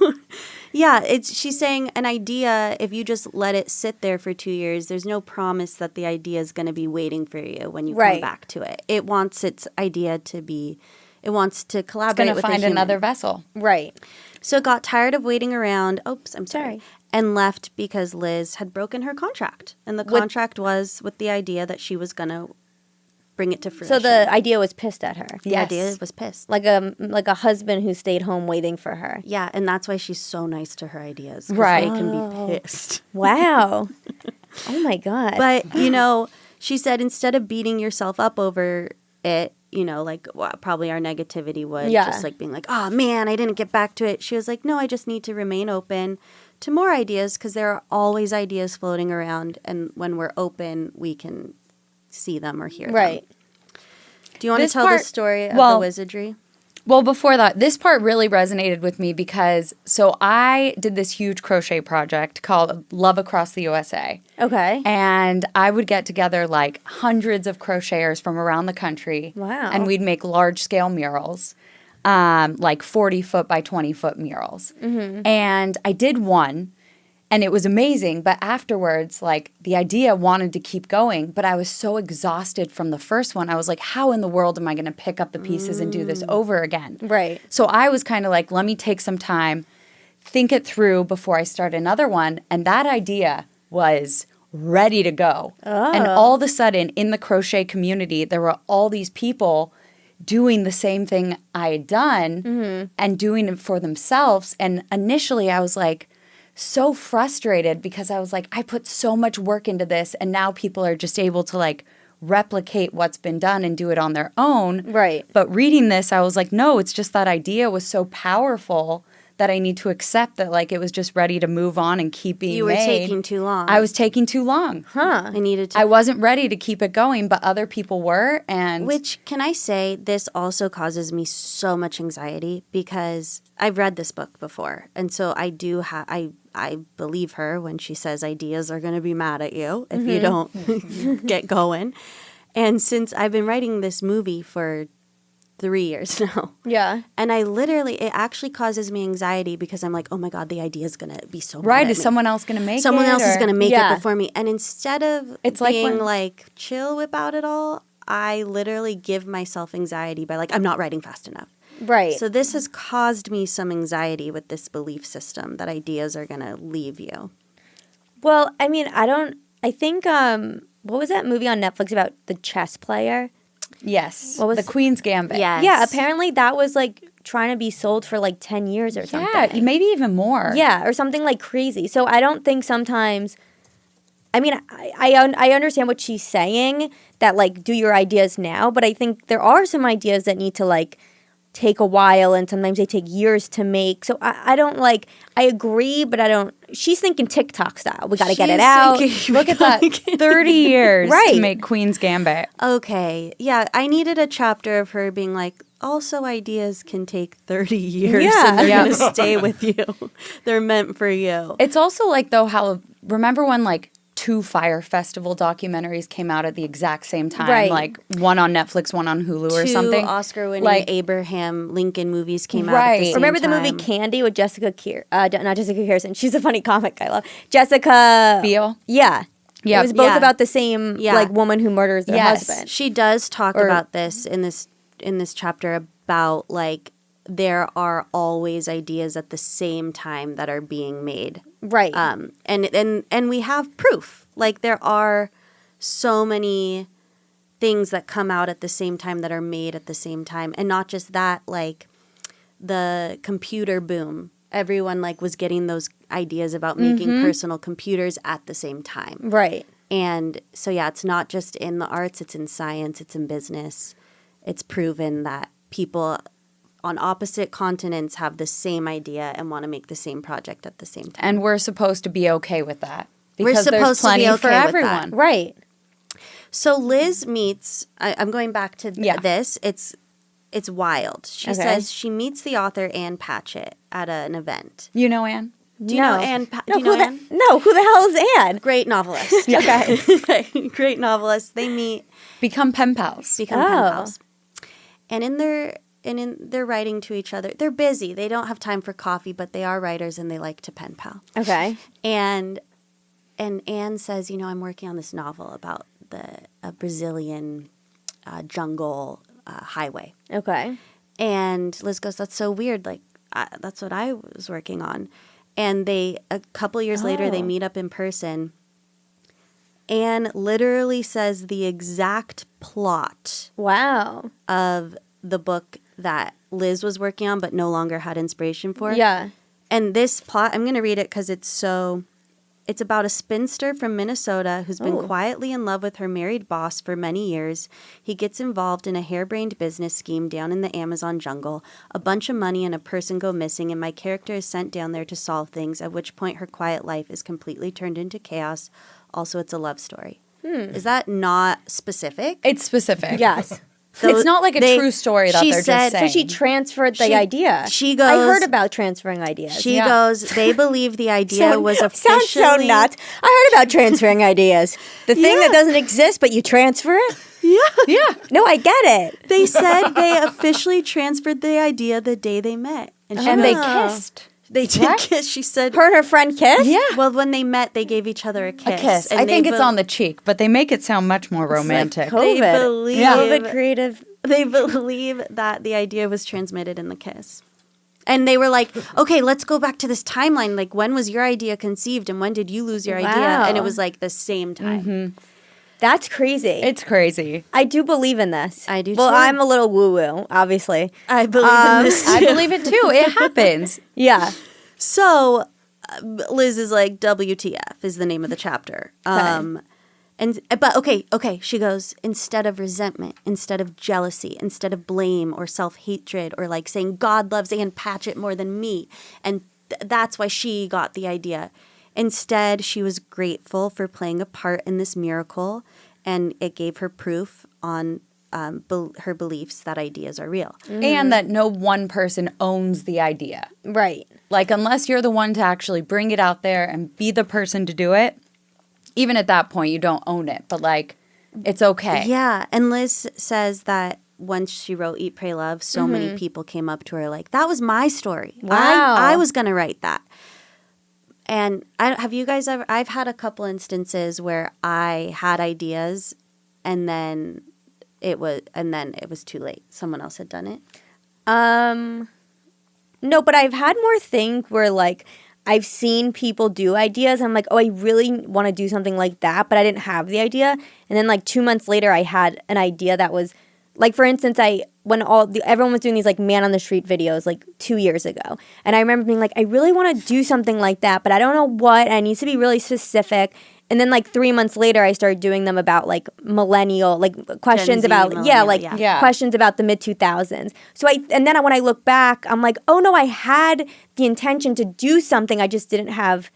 yeah, she's saying an idea, if you just let it sit there for 2 years, there's no promise that the idea is going to be waiting for you when you come Right. back to it. It wants its idea to be, it wants to It's collaborate going to with a find human. another vessel. Right. So it got tired of waiting around. Oops, I'm sorry. Sorry. And left because Liz had broken her contract. And the contract was with the idea that she was going to bring it to fruition. So the idea was pissed at her. the Yes. idea was pissed. Like a husband who stayed home waiting for her. Yeah, and that's why she's so nice to her ideas. 'Cause Right. They can be pissed. Wow. Oh my God. But, she said instead of beating yourself up over it, like probably our negativity would, Yeah. just like being like, oh man, I didn't get back to it. She was like, no, I just need to remain open to more ideas because there are always ideas floating around. And when we're open, we can see them or hear them. right. Do you want This to tell part- the story of well- the wizardry? Well, before that, this part really resonated with me because so I did this huge crochet project called Love Across the USA. Okay. And I would get together like hundreds of crocheters from around the country. Wow. And we'd make large scale murals, like 40-foot by 20-foot murals. Mm-hmm. And I did one. And it was amazing, but afterwards, like, the idea wanted to keep going, but I was so exhausted from the first one. I was like, how in the world am I going to pick up the pieces and do this over again? Right. So I was kind of like, let me take some time, think it through before I start another one. And that idea was ready to go. Oh. And all of a sudden, in the crochet community, there were all these people doing the same thing I had done and doing it for themselves. And initially, I was like, so frustrated because I was like, I put so much work into this and now people are just able to like replicate what's been done and do it on their own. Right. But reading this, I was like, no, it's just that idea was so powerful that I need to accept that like it was just ready to move on and keep being You were made. taking too long. I was taking too long. Huh. I needed to. I wasn't ready to keep it going, but other people were. And Which, can I say, this also causes me so much anxiety because I've read this book before. And so I do I believe her when she says ideas are going to be mad at you if you don't get going. And since I've been writing this movie for 3 years now. Yeah. And it actually causes me anxiety because I'm like, oh my God, the idea is going to be so right, mad at is me. someone else going to make Someone it? else is or- going to make Yeah. it before me. And instead of It's like being when- like chill about it all, I literally give myself anxiety by like, I'm not writing fast enough. Right. So this has caused me some anxiety with this belief system that ideas are going to leave you. Well, I mean, I think, what was that movie on Netflix about the chess player? Yes. What was- the Queen's Gambit? Yes. Yeah, apparently that was like trying to be sold for like 10 years or something. Yeah, maybe even more. Yeah, or something like crazy. So I don't think sometimes. I mean, I understand what she's saying, that like do your ideas now, but I think there are some ideas that need to like take a while and sometimes they take years to make. So I don't like, I agree, but I don't, she's thinking TikTok style. We got to get it She's out. thinking- Look at that. 30 years Right. to make Queen's Gambit. Okay. Yeah, I needed a chapter of her being like, also ideas can take 30 years Yeah. and they're going to stay with you. They're meant for you. It's also like, though, how, remember when like 2 Fire Festival documentaries came out at the exact same time? Right. Like one on Netflix, one on Hulu or 2 something? Oscar-winning Like- Abraham Lincoln movies came out at Right. the same Remember the time. movie Candy with Jessica not Jessica Kirsten. She's a funny comic I love. Jessica Biel? Yeah. Yep. It was both Yeah. about the same Yeah. like woman who murders their Yes. husband. She does talk Or- about this in this chapter about like there are always ideas at the same time that are being made. Right. And we have proof. Like there are so many things that come out at the same time that are made at the same time. And not just that, like the computer boom. Everyone like was getting those ideas about making personal computers at the same time. Right. And so yeah, it's not just in the arts, it's in science, it's in business. It's proven that people on opposite continents have the same idea and want to make the same project at the same time. And we're supposed to be okay with that. We're Because there's supposed to be plenty okay for with that. everyone. Right. So Liz meets. I'm going back to this. It's wild. She Okay. says she meets the author Anne Patchett at an event. You know, Anne? Do you know Anne? No, do you know who Anne? who the hell is Anne? Great novelist. Okay. Great novelist. They meet, Become pen pals. become pen pals, and in their writing to each other. They're busy. They don't have time for coffee, but they are writers and they like to pen pal. Okay. And Anne says, I'm working on this novel about a Brazilian jungle highway. Okay. And Liz goes, that's so weird. Like, that's what I was working on. And a couple years later, they meet up in person. Anne literally says the exact plot Wow. of the book that Liz was working on but no longer had inspiration for. Yeah. And this plot, I'm going to read it because it's about a spinster from Minnesota who's been quietly in love with her married boss for many years. He gets involved in a harebrained business scheme down in the Amazon jungle. A bunch of money and a person go missing, and my character is sent down there to solve things, at which point her quiet life is completely turned into chaos. Also, it's a love story. Is that not specific? It's specific. Yes. It's not like a true story that she they're said- just saying. So she transferred the idea. she goes- I heard about transferring ideas. She goes, they believe the idea was officially... Sounds so nuts. I heard about transferring ideas. The thing that doesn't exist, but you transfer it? yeah. No, I get it. They said they officially transferred the idea the day they met. And they kissed. They did kiss. She said... Her and her friend kissed? Yeah. Well, when they met, they gave each other a kiss. A kiss. And I think they it's on the cheek, but they make it sound much more romantic. COVID. They believe... COVID creative. They believe that the idea was transmitted in the kiss. And they were like, okay, let's go back to this timeline. Like, when was your idea conceived and when did you lose your idea? Wow. And it was like the same time. That's crazy. It's crazy. I do believe in this. I do Well, too. I'm a little woo-woo, obviously. I believe in this too. I believe it too. It happens. Yeah. So Liz is like, WTF is the name of the chapter. But okay, she goes, instead of resentment, instead of jealousy, instead of blame or self-hatred or like saying God loves Anne Patchett more than me, and that's why she got the idea. Instead, she was grateful for playing a part in this miracle, and it gave her proof on her beliefs that ideas are real. And that no one person owns the idea. Right. Like, unless you're the one to actually bring it out there and be the person to do it, even at that point, you don't own it. But, like, it's okay. Yeah, and Liz says that once she wrote Eat, Pray, Love, so many people came up to her like, that was my story. Wow. I was going to write that. And have you guys ever, I've had a couple instances where I had ideas and then it was too late. Someone else had done it. No, but I've had more things where like I've seen people do ideas. And I'm like, oh, I really want to do something like that, but I didn't have the idea. And then like 2 months later, I had an idea that was like, for instance, when everyone was doing these like man on the street videos like 2 years ago, and I remember being like, I really want to do something like that, but I don't know what. And it needs to be really specific. And then like 3 months later, I started doing them about like millennial, like questions Gen Z, about millennial, yeah. questions about the mid 2000s. So and then when I look back, I'm like, oh no, I had the intention to do something, I just didn't have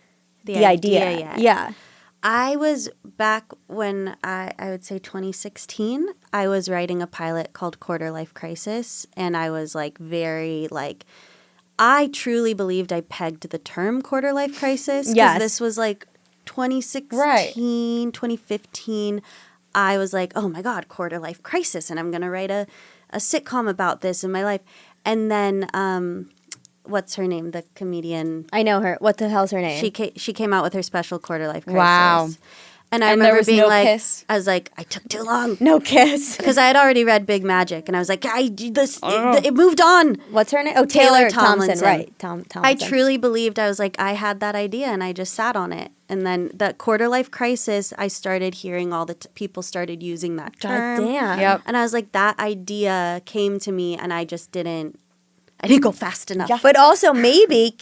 the idea yet. Yeah. I was back when I would say 2016, I was writing a pilot called Quarter Life Crisis. And I was like very like, I truly believed I pegged the term quarter life crisis. Because this was like 2016, 2015. I was like, oh my God, quarter life crisis. And I'm going to write a sitcom about this in my life. And then, what's her name? The comedian. I know her. What the hell's her name? She came out with her special quarter life crisis. Wow. And I remember being like, I was like, I took too long. No kiss. Because I had already read Big Magic, and I was like, it moved on. What's her name? Oh, Taylor Tomlinson. Right. Tomlinson. I truly believed, I was like, I had that idea, and I just sat on it. And then that quarter life crisis, I started hearing all the people started using that term. God damn. Yep. And I was like, that idea came to me, and I just didn't go fast enough. Yeah. But also maybe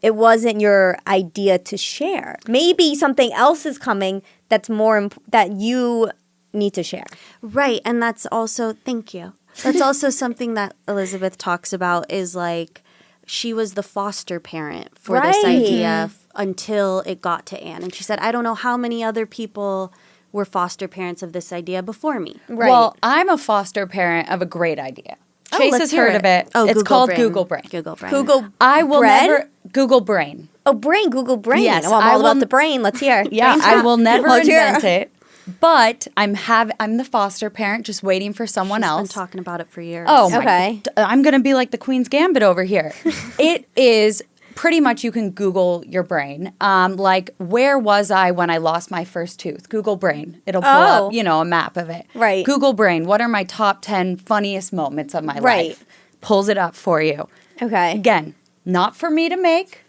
it wasn't your idea to share. Maybe something else is coming that's more that you need to share. Right. And that's also, thank you. That's also something that Elizabeth talks about is like, she was the foster parent for this idea until it got to Anne. And she said, I don't know how many other people were foster parents of this idea before me. Right. Well, I'm a foster parent of a great idea. Chase let's has hear heard of it. Oh, it's Google called Brain. Google Brain. Google Brain. I will Bread? never Google Brain. Oh, brain, Google Brain. Yes, oh, I'm I all will- about the brain. Let's hear. Yeah, I will never Let's hear. invent it. But I'm the foster parent, just waiting for someone She's else. been talking about it for years. Oh my! Okay. I'm gonna be like the Queen's Gambit over here. It is pretty much you can Google your brain. Like where was I when I lost my first tooth? Google Brain. It'll pull up, a map of it. Right. Google Brain. What are my top 10 funniest moments of my Right. life? Pulls it up for you. Okay. Again, not for me to make,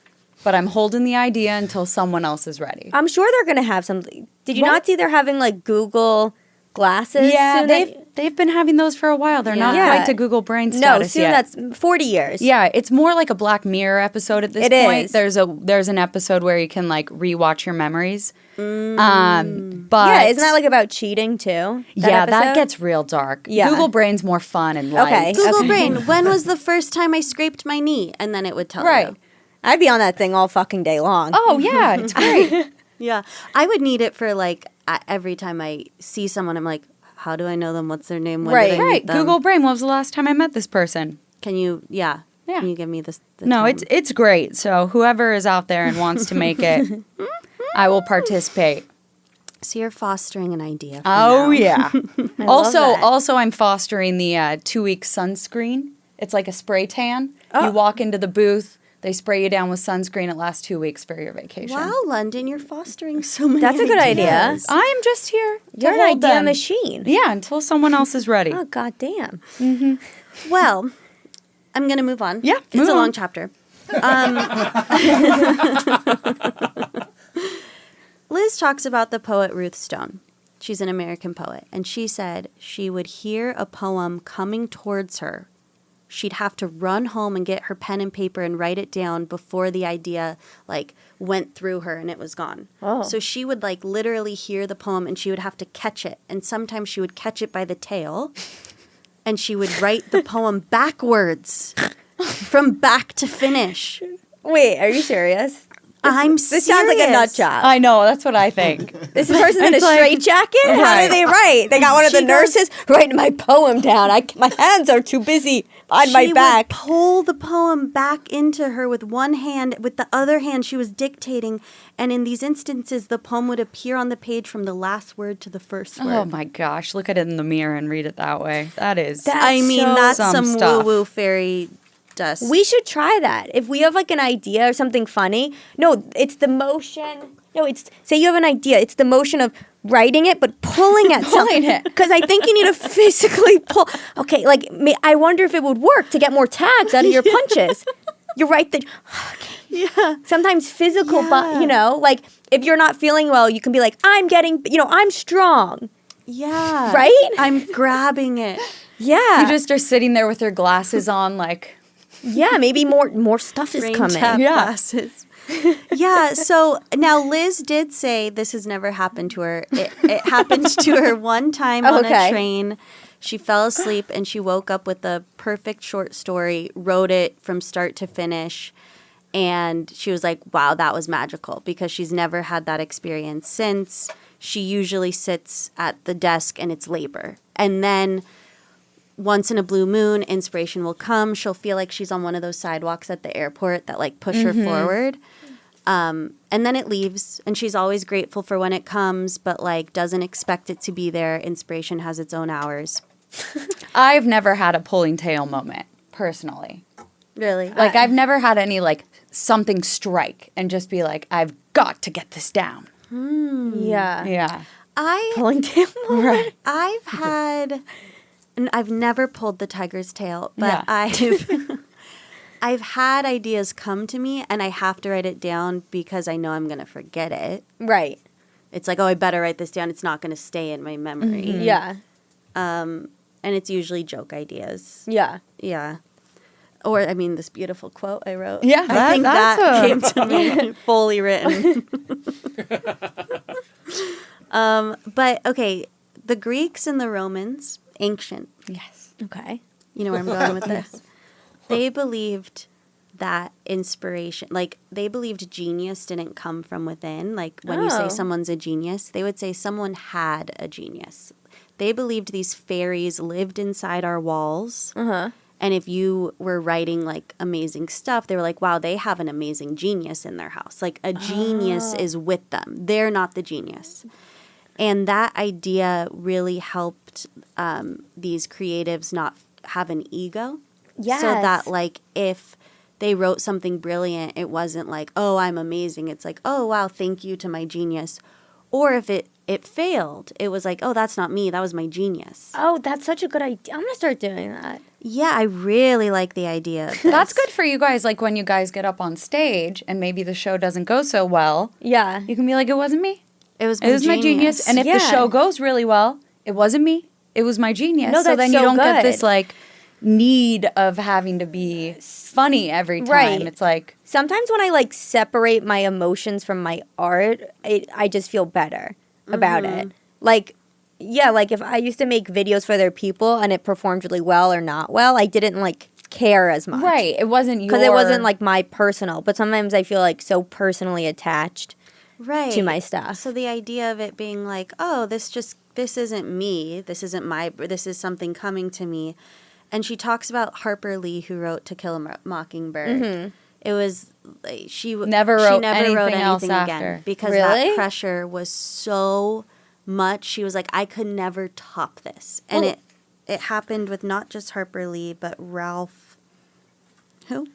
but I'm holding the idea until someone else is ready. I'm sure they're going to have something. Did you not see they're having like Google glasses? Yeah, soon? they've been having those for a while. They're not Yeah. quite to Google Brain No, status soon yet. that's 40 years. Yeah, it's more like a Black Mirror episode at this It point. is. There's an episode where you can like rewatch your memories. But Yeah, isn't that like about cheating too? that episode? gets real dark. Yeah. Google Brain's more fun and light. Okay. Google Brain, when was the first time I scraped my knee? And then it would tell Right. you. I'd be on that thing all fucking day long. Oh yeah, it's great. Yeah. I would need it for like every time I see someone, I'm like, how do I know them? What's their name? When Right. did I Right. meet them? Google Brain. When was the last time I met this person? Can you, yeah. Yeah. Can you give me this? No, it's great. So whoever is out there and wants to make it, I will participate. So you're fostering an idea. For Oh now. yeah. love that. Also, I'm fostering the 2-week sunscreen. It's like a spray tan. You walk into the booth, they spray you down with sunscreen. It lasts 2 weeks for your vacation. Wow, London, you're fostering so many That's a good idea. ideas. I am just here. You're to an hold idea them. machine. Yeah, until someone else is ready. Oh, goddamn. Well, I'm going to move on. Yeah, It's move a on. long chapter. Liz talks about the poet Ruth Stone. She's an American poet. And she said she would hear a poem coming towards her. She'd have to run home and get her pen and paper and write it down before the idea like went through her and it was gone. Oh. So she would like literally hear the poem and she would have to catch it. And sometimes she would catch it by the tail and she would write the poem backwards from back to finish. Wait, are you serious? I'm This sounds like a nut job. I know, that's what I think. This person's in a It's like- straitjacket? How Right. do they write? They got one of the She goes- nurses writing my poem down. My hands are too busy on my She back. would pull the poem back into her with one hand. With the other hand, she was dictating. And in these instances, the poem would appear on the page from the last word to the first word. Oh my gosh, look at it in the mirror and read it that way. That is. I mean, so- that's some some stuff. woo-woo fairy dust. We should try that. If we have like an idea or something funny. No, it's the motion. No, it's say you have an idea. It's the motion of writing it but pulling at something. it. Because I think you need to physically pull. Okay, like I wonder if it would work to get more tags out of your punches. You write the. yeah. Sometimes physical, Yeah. like if you're not feeling well, you can be like, I'm strong. Yeah. Right? I'm grabbing it. Yeah. You just are sitting there with your glasses on, like. yeah, maybe more stuff is Rain coming. tap Yeah. glasses. Yeah, so now Liz did say this has never happened to her. It happened to her one time on Okay. a train. She fell asleep and she woke up with a perfect short story, wrote it from start to finish, And she was like, wow, that was magical, because she's never had that experience since. She usually sits at the desk and it's labor. And then once in a blue moon, inspiration will come. She'll feel like she's on one of those sidewalks at the airport that like push her forward. And then it leaves, and she's always grateful for when it comes, but like doesn't expect it to be there. Inspiration has its own hours. I've never had a pulling tail moment, personally. Really? Like, I've never had any, like, something strike and just be like, I've got to get this down. Yeah. Yeah. Pulling tail moment. Right. I've had, and I've never pulled the tiger's tail, but Yeah. I've had ideas come to me, and I have to write it down because I know I'm going to forget it. Right. It's like, oh, I better write this down. It's not going to stay in my memory. Yeah. And it's usually joke ideas. Yeah. Yeah. Or, I mean, this beautiful quote I wrote. Yeah, I think that's that came to me fully written. But, okay, the Greeks and the Romans, ancient. Yes. Okay. You know where I'm going with this? They believed that inspiration, like, they believed genius didn't come from within. Like, when you say someone's a genius, they would say someone had a genius. They believed these fairies lived inside our walls. And if you were writing, like, amazing stuff, they were like, wow, they have an amazing genius in their house. Like, a genius is with them. They're not the genius. And that idea really helped these creatives not have an ego. Yes. So that, like, if they wrote something brilliant, it wasn't like, oh, I'm amazing. It's like, oh, wow, thank you to my genius. Or if it failed, it was like, oh, that's not me. That was my genius. Oh, that's such a good idea. I'm going to start doing that. Yeah, I really like the idea of this. That's good for you guys. Like, when you guys get up on stage and maybe the show doesn't go so well, Yeah. you can be like, it wasn't me. It was my genius. And if the Yeah. show goes really well, it wasn't me. It was my genius. No, so that's then so you don't get this, good. like, need of having to be funny every time. Right. It's like, Sometimes when I like separate my emotions from my art, I just feel better about it. Like, yeah, like if I used to make videos for other people and it performed really well or not well, I didn't like care as much. right. It wasn't your... Because it wasn't like my personal. But sometimes I feel like so personally attached right. to my stuff. So the idea of it being like, oh, this isn't me. This is something coming to me. And she talks about Harper Lee, who wrote To Kill a Mockingbird. It was she Never wrote anything else again after. because Really? that pressure was so much. She was like, I could never top this. And Well- it happened with not just Harper Lee, but Ralph. Who?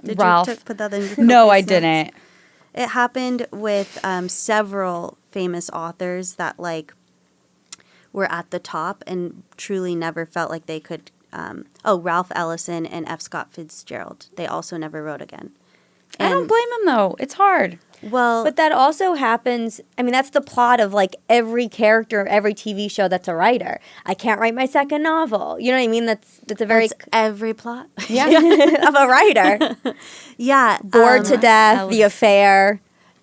Did Ralph. you put that in your No, I copious notes? didn't. It happened with several famous authors that like were at the top and truly never felt like they could. Ralph Ellison and F. Scott Fitzgerald. They also never wrote again. I don't blame him, though. It's hard. Well, But that also happens. I mean, that's the plot of like every character of every TV show that's a writer. I can't write my second novel. You know what I mean? That's a very that's every plot. Yeah. of a writer. Yeah. Bored to death. The Affair.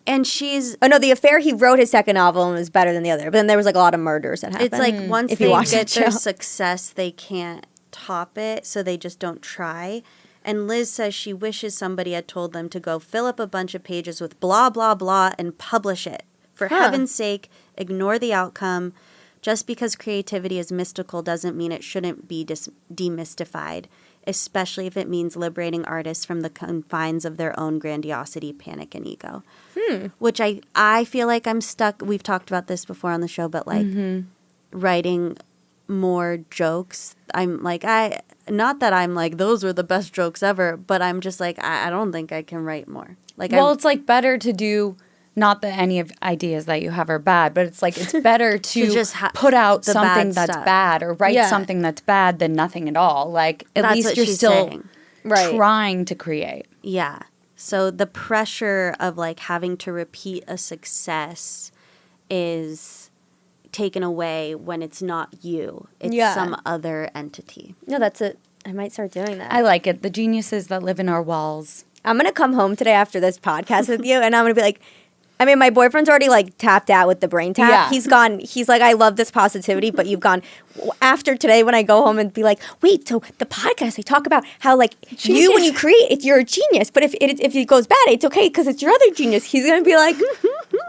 And she's. Oh no, The Affair. He wrote his second novel and it was better than the other. But then there was like a lot of murders that happened. It's like once If you they watch get that their show. success, they can't top it, so they just don't try. And Liz says she wishes somebody had told them to go fill up a bunch of pages with blah, blah, blah and publish it. For heaven's sake, ignore the outcome. Just because creativity is mystical doesn't mean it shouldn't be demystified, especially if it means liberating artists from the confines of their own grandiosity, panic, and ego. Which I feel like I'm stuck. We've talked about this before on the show, but like writing more jokes. I'm like, not that I'm like, those were the best jokes ever, but I'm just like, I don't think I can write more. Like, Well, it's like better to do, not that any of ideas that you have are bad, but it's like it's better to just put out the something bad that's stuff. bad or write Yeah. something that's bad than nothing at all. Like, at That's least what you're she's still saying. Right. trying to create. Yeah. So the pressure of like having to repeat a success is taken away when it's not you. It's Yeah. some other entity. No, that's it. I might start doing that. I like it. The geniuses that live in our walls. I'm gonna come home today after this podcast with you, and I'm gonna be like, I mean, my boyfriend's already like tapped out with the brain tap. Yeah. He's gone. He's like, I love this positivity, but you've gone. After today, when I go home and be like, wait, so the podcast, they talk about how like you, when you create, you're a genius. But if it goes bad, it's okay because it's your other genius. He's gonna be like,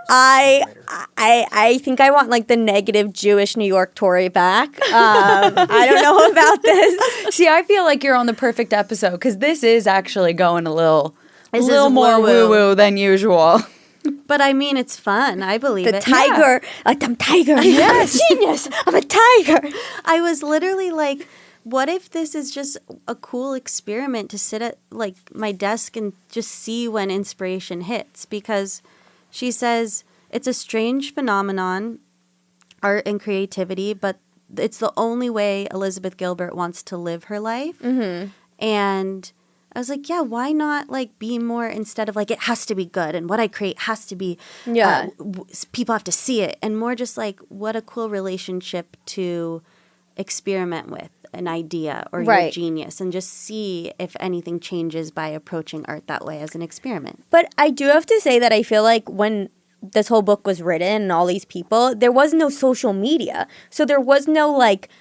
I think I want like the negative Jewish New York Tory back. I don't know about this. See, I feel like you're on the perfect episode because this is actually going a little more woo-woo. woo-woo than usual. But I mean, it's fun. I believe The it. tiger, like I'm tiger. Yes, genius. I'm a tiger. I was literally like, what if this is just a cool experiment to sit at like my desk and just see when inspiration hits? Because she says it's a strange phenomenon, art and creativity, but it's the only way Elizabeth Gilbert wants to live her life. Mm-hmm. And I was like, yeah, why not like be more, instead of like it has to be good and what I create has to be, people have to see it, and more just like what a cool relationship to experiment with an idea or your genius and just see if anything changes by approaching art that way as an experiment. But I do have to say that I feel like when this whole book was written and all these people, there was no social media. So there was no like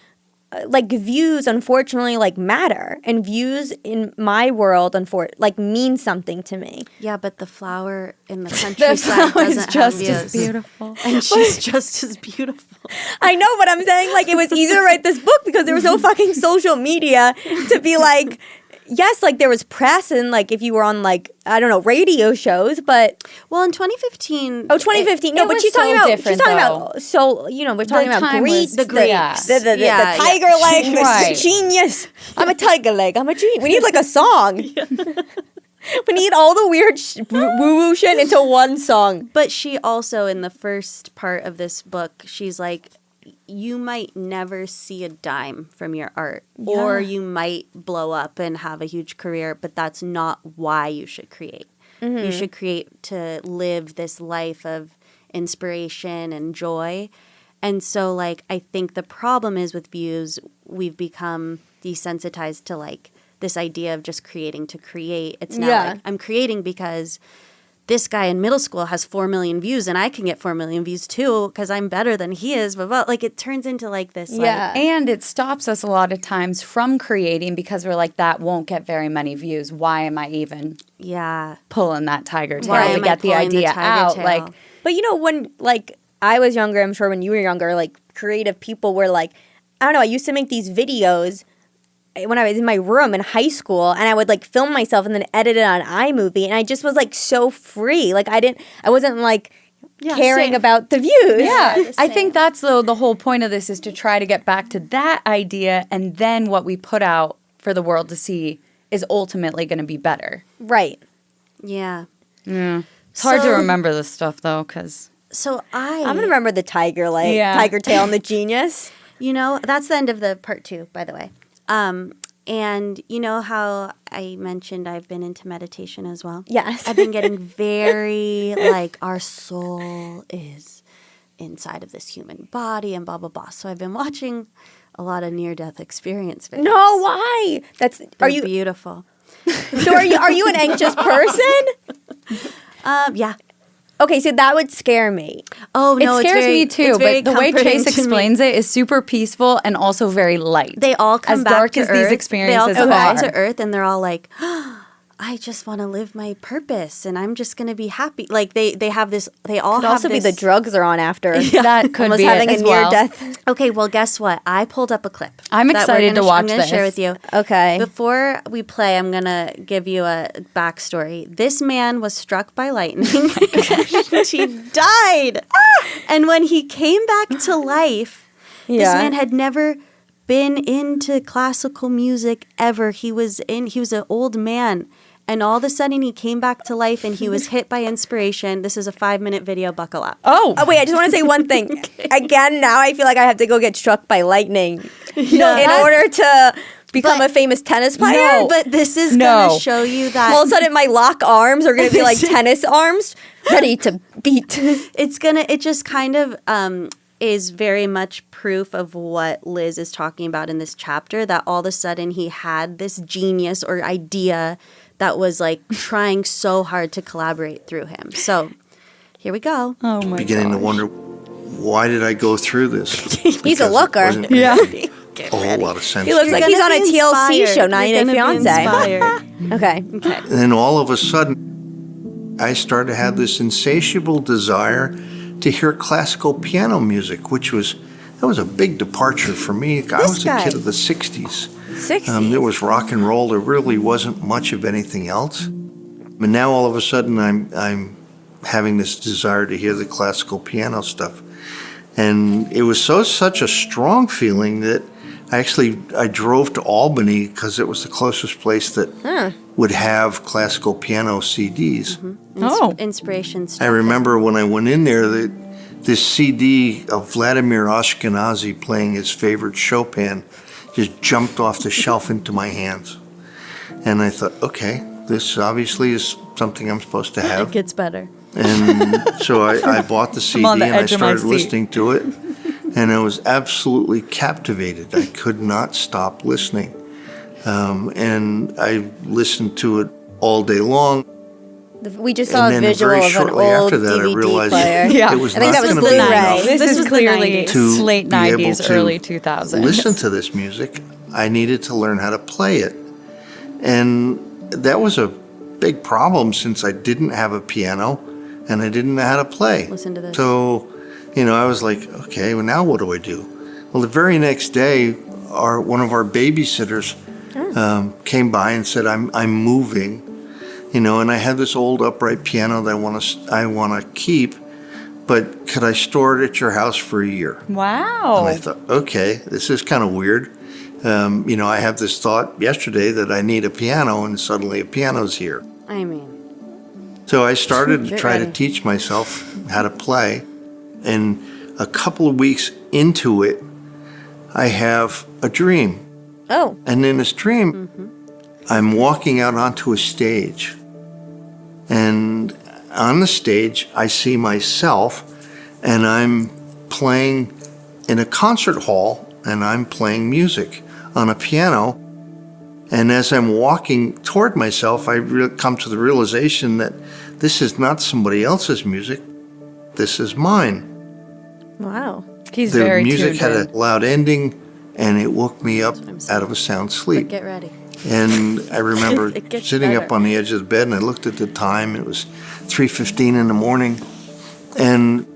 views, unfortunately, like matter, and views in my world like mean something to me. Yeah, but the flower in the countryside doesn't just have views. as beautiful. And she's just as beautiful. I know, but I'm saying like it was easier to write this book because there was no fucking social media to be like, yes, like there was press and like if you were on like, I don't know, radio shows, but well, in 2015. Oh, 2015. No, it but was she's talking so about different, so you know, we're talking The about time was Greece, the Greeks. the tiger leg, Right. the genius. I'm a tiger leg. I'm a genius. We need like a song. We need all the weird woo-woo shit into one song. But she also, in the first part of this book, she's like, you might never see a dime from your art, or you might blow up and have a huge career, but that's not why you should create. Mm-hmm. You should create to live this life of inspiration and joy. And so, like, I think the problem is with views, we've become desensitized to, like, this idea of just creating to create. It's now like, I'm creating because this guy in middle school has 4 million views and I can get 4 million views too because I'm better than he is. But like it turns into like this. Yeah. And it stops us a lot of times from creating because we're like, that won't get very many views. Why am I even pulling that tiger tail to get the idea out? Tail? Like, but you know, when like I was younger, I'm sure when you were younger, like creative people were like, I don't know, I used to make these videos when I was in my room in high school, and I would like film myself and then edit it on iMovie, and I just was like so free. Like I wasn't like caring about the views. Yeah, I think that's the whole point of this is to try to get back to that idea, and then what we put out for the world to see is ultimately going to be better. Right. Yeah. Yeah. It's hard to remember this stuff though, because I'm gonna remember the tiger tail and the genius. You know, that's the end of the part 2, by the way. And you know how I mentioned I've been into meditation as well? Yes. I've been getting very like our soul is inside of this human body and blah, blah, blah. So I've been watching a lot of near-death experience videos. No, why? Are you beautiful? So are you an anxious person? Yeah. Okay, so that would scare me. Oh, no, it scares me too, but the way Chase to explains it is super peaceful and also very light. They all come as back dark to as Earth. these experiences They all come back are. to Earth, and they're all like, I just want to live my purpose, and I'm just going to be happy. Like they have this. They all Could have also this, be the drugs they're on after. That could Almost be having it a as near well. death. Okay, well, guess what? I pulled up a clip. I'm that excited to watch I'm going to share this. with you. Okay. Before we play, I'm going to give you a backstory. This man was struck by lightning. He died. And when he came back to life, this man had never been into classical music ever. He was an old man. And all of a sudden, he came back to life, and he was hit by inspiration. This is a 5-minute video. Buckle up. Oh, wait, I just want to say one thing. Okay. Again, now I feel like I have to go get struck by lightning in order to become a famous tennis player. No, but this is going to show you that all of a sudden my lock arms are going to be like tennis arms, ready to beat. It just kind of is very much proof of what Liz is talking about in this chapter, that all of a sudden he had this genius or idea that was like trying so hard to collaborate through him. So Here we go. Oh my beginning to wonder, why did I go through this? He's a looker. Yeah. A whole lot of sense. He looks to like it. he's on a Be TLC inspired. show, 90 You're Day gonna be Fiance. inspired. Okay. And then all of a sudden, I started to have this insatiable desire to hear classical piano music, that was a big departure for me. I was a kid of the 60s. 60s. There was rock and roll. There really wasn't much of anything else. But now all of a sudden, I'm having this desire to hear the classical piano stuff. And it was such a strong feeling that I drove to Albany because it was the closest place that would have classical piano CDs. Inspiration I stuff. remember when I went in there, this CD of Vladimir Ashkenazy playing his favorite Chopin just jumped off the shelf into my hands. And I thought, okay, this obviously is something I'm supposed to have. It gets better. And so I bought the CD on the and I edge of my started seat. listening to it. And I was absolutely captivated. I could not stop listening. And I listened to it all day long. We just saw And a then visual very of an shortly old after that, I DVD realized player. Yeah. it was I think not that was going to be Blu-ray. enough This is was the clearly 90s. to late be able 90s, to early 2000s. listen to this music. I needed to learn how to play it. And that was a big problem since I didn't have a piano and I didn't know how to play. Listen to this. So, I was like, okay, well, now what do I do? Well, the very next day, one of our babysitters came by and said, I'm moving, and I had this old upright piano that I want to keep, but could I store it at your house for a year? Wow. And I thought, okay, this is kind of weird. I have this thought yesterday that I need a piano, and suddenly a piano's here. I mean, So I started to Get try ready. to teach myself how to play, and a couple of weeks into it, I have a dream. Oh. And in this dream, I'm walking out onto a stage. And on the stage, I see myself, and I'm playing in a concert hall, and I'm playing music on a piano. And as I'm walking toward myself, I come to the realization that this is not somebody else's music. This is mine. Wow. He's The very music tuned had in. a loud ending, and it woke me up I'm saying. out of a sound sleep. get ready. And I remember It gets sitting up better. on the edge of the bed, and I looked at the time. It was 3:15 in the morning, and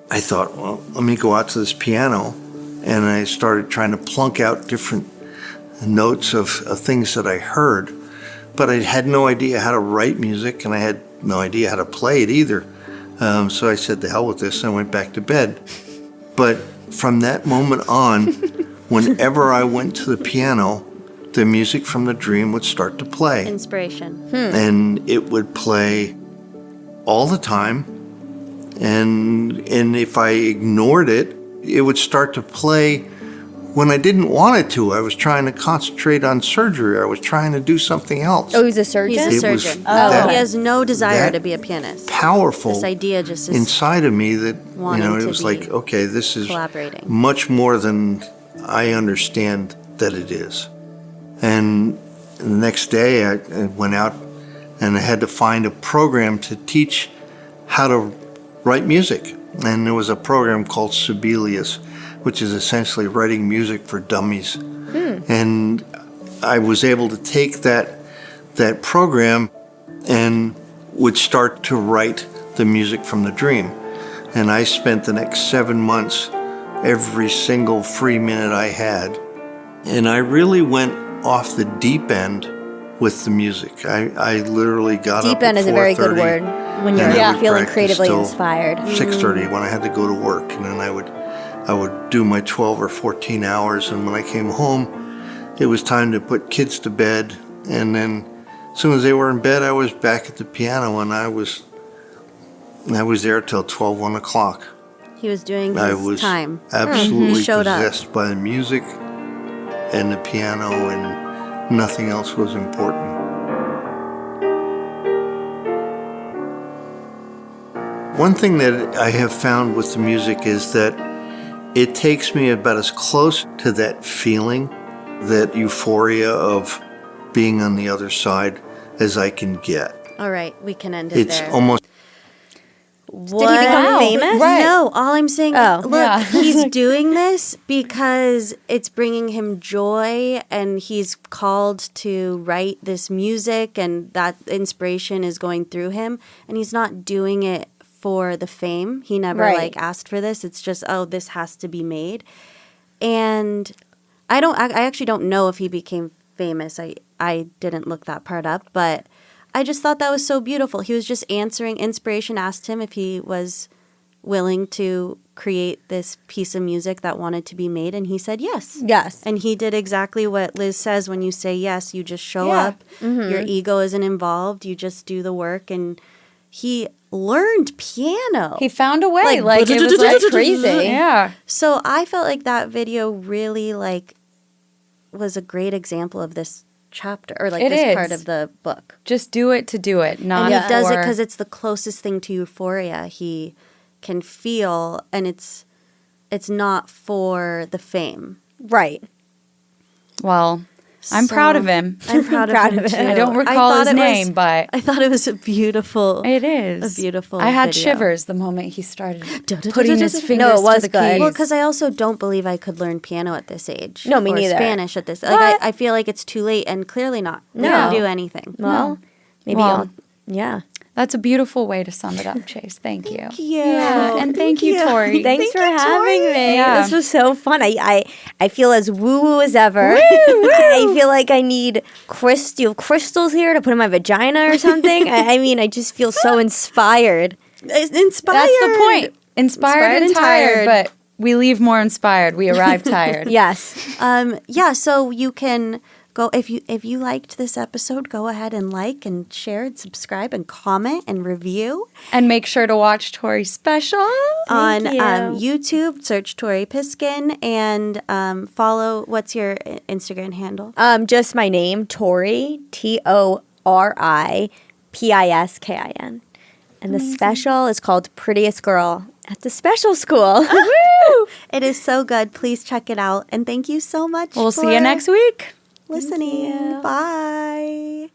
I thought, well, let me go out to this piano, and I started trying to plunk out different notes of things that I heard, but I had no idea how to write music, and I had no idea how to play it either. So I said, "To hell with this," and I went back to bed. But from that moment on, whenever I went to the piano, the music from the dream would start to play. Inspiration. And it would play all the time. And if I ignored it, it would start to play when I didn't want it to. I was trying to concentrate on surgery. I was trying to do something else. Oh, he's a surgeon? He's a It was surgeon. that- He has no desire that to be a pianist. Powerful This idea just is inside of me that, wanting it to was be like, okay, this is collaborating. much more than I understand that it is. And the next day I went out and I had to find a program to teach how to write music. And there was a program called Sibelius, which is essentially writing music for dummies. And I was able to take that program and would start to write the music from the dream. And I spent the next 7 months, every single free minute I had. And I really went off the deep end with the music. I literally got up Deep end at is a very good 4:30, word when you're and I would feeling practice creatively till inspired. 6:30 when I had to go to work, and then I would do my 12 or 14 hours, and when I came home, it was time to put kids to bed, and then as soon as they were in bed, I was back at the piano, and I was there till 12, 1 o'clock. He was doing I his was time. absolutely He showed up. possessed by the music and the piano, and nothing else was important. One thing that I have found with the music is that it takes me about as close to that feeling, that euphoria of being on the other side, as I can get. All right, we can end it It's there. almost what? Did he become famous? Right. No, all I'm saying, look, Yeah. he's doing this because it's bringing him joy and he's called to write this music and that inspiration is going through him. And he's not doing it for the fame. He never asked for this. It's just, this has to be made. And I actually don't know if he became famous. I didn't look that part up, but I just thought that was so beautiful. He was just answering. Inspiration asked him if he was willing to create this piece of music that wanted to be made, and he said yes. Yes. And he did exactly what Liz says when you say yes. You just show up. Mm-hmm. Your ego isn't involved. You just do the work, and he learned piano. He found a way. Like it was like crazy. Yeah. So I felt like that video really was a great example of this chapter or It this is. part of the book. Just do it to do it. Not And he does it for- because it's the closest thing to euphoria he can feel, and it's not for the fame. Right. Well, I'm proud of him. I'm proud, Proud of of him him. too. I don't recall thought his it was- name, but I thought it was a beautiful. it is a beautiful I had video. shivers the moment he started putting his fingers No, it was to the good. keys. Well, because I also don't believe I could learn piano at this age. No, me or neither. Spanish at this. What? I feel like it's too late, and clearly not. We No. don't do anything. Well, maybe. Well, Yeah. That's a beautiful way to sum it up, Chase. Thank you. Yeah, And thank you, Tori. Thanks for having me. Yeah. This was so fun. I feel as woo-woo as ever. I feel like I need crystals here to put in my vagina or something. I mean, I just feel so inspired. Inspired. That's the point. Inspired and tired, but we leave more inspired. We arrive tired. Yes. Yeah, so you can go if you liked this episode, go ahead and like and share and subscribe and comment and review And make sure to watch Tori's special. on you. YouTube. Search Tori Piskin and follow. What's your Instagram handle? Just my name, Tori, ToriPiskin. And the special is called Prettiest Girl at the Special School. It is so good. Please check it out. And thank you so much. We'll see for you next week. listening. Bye.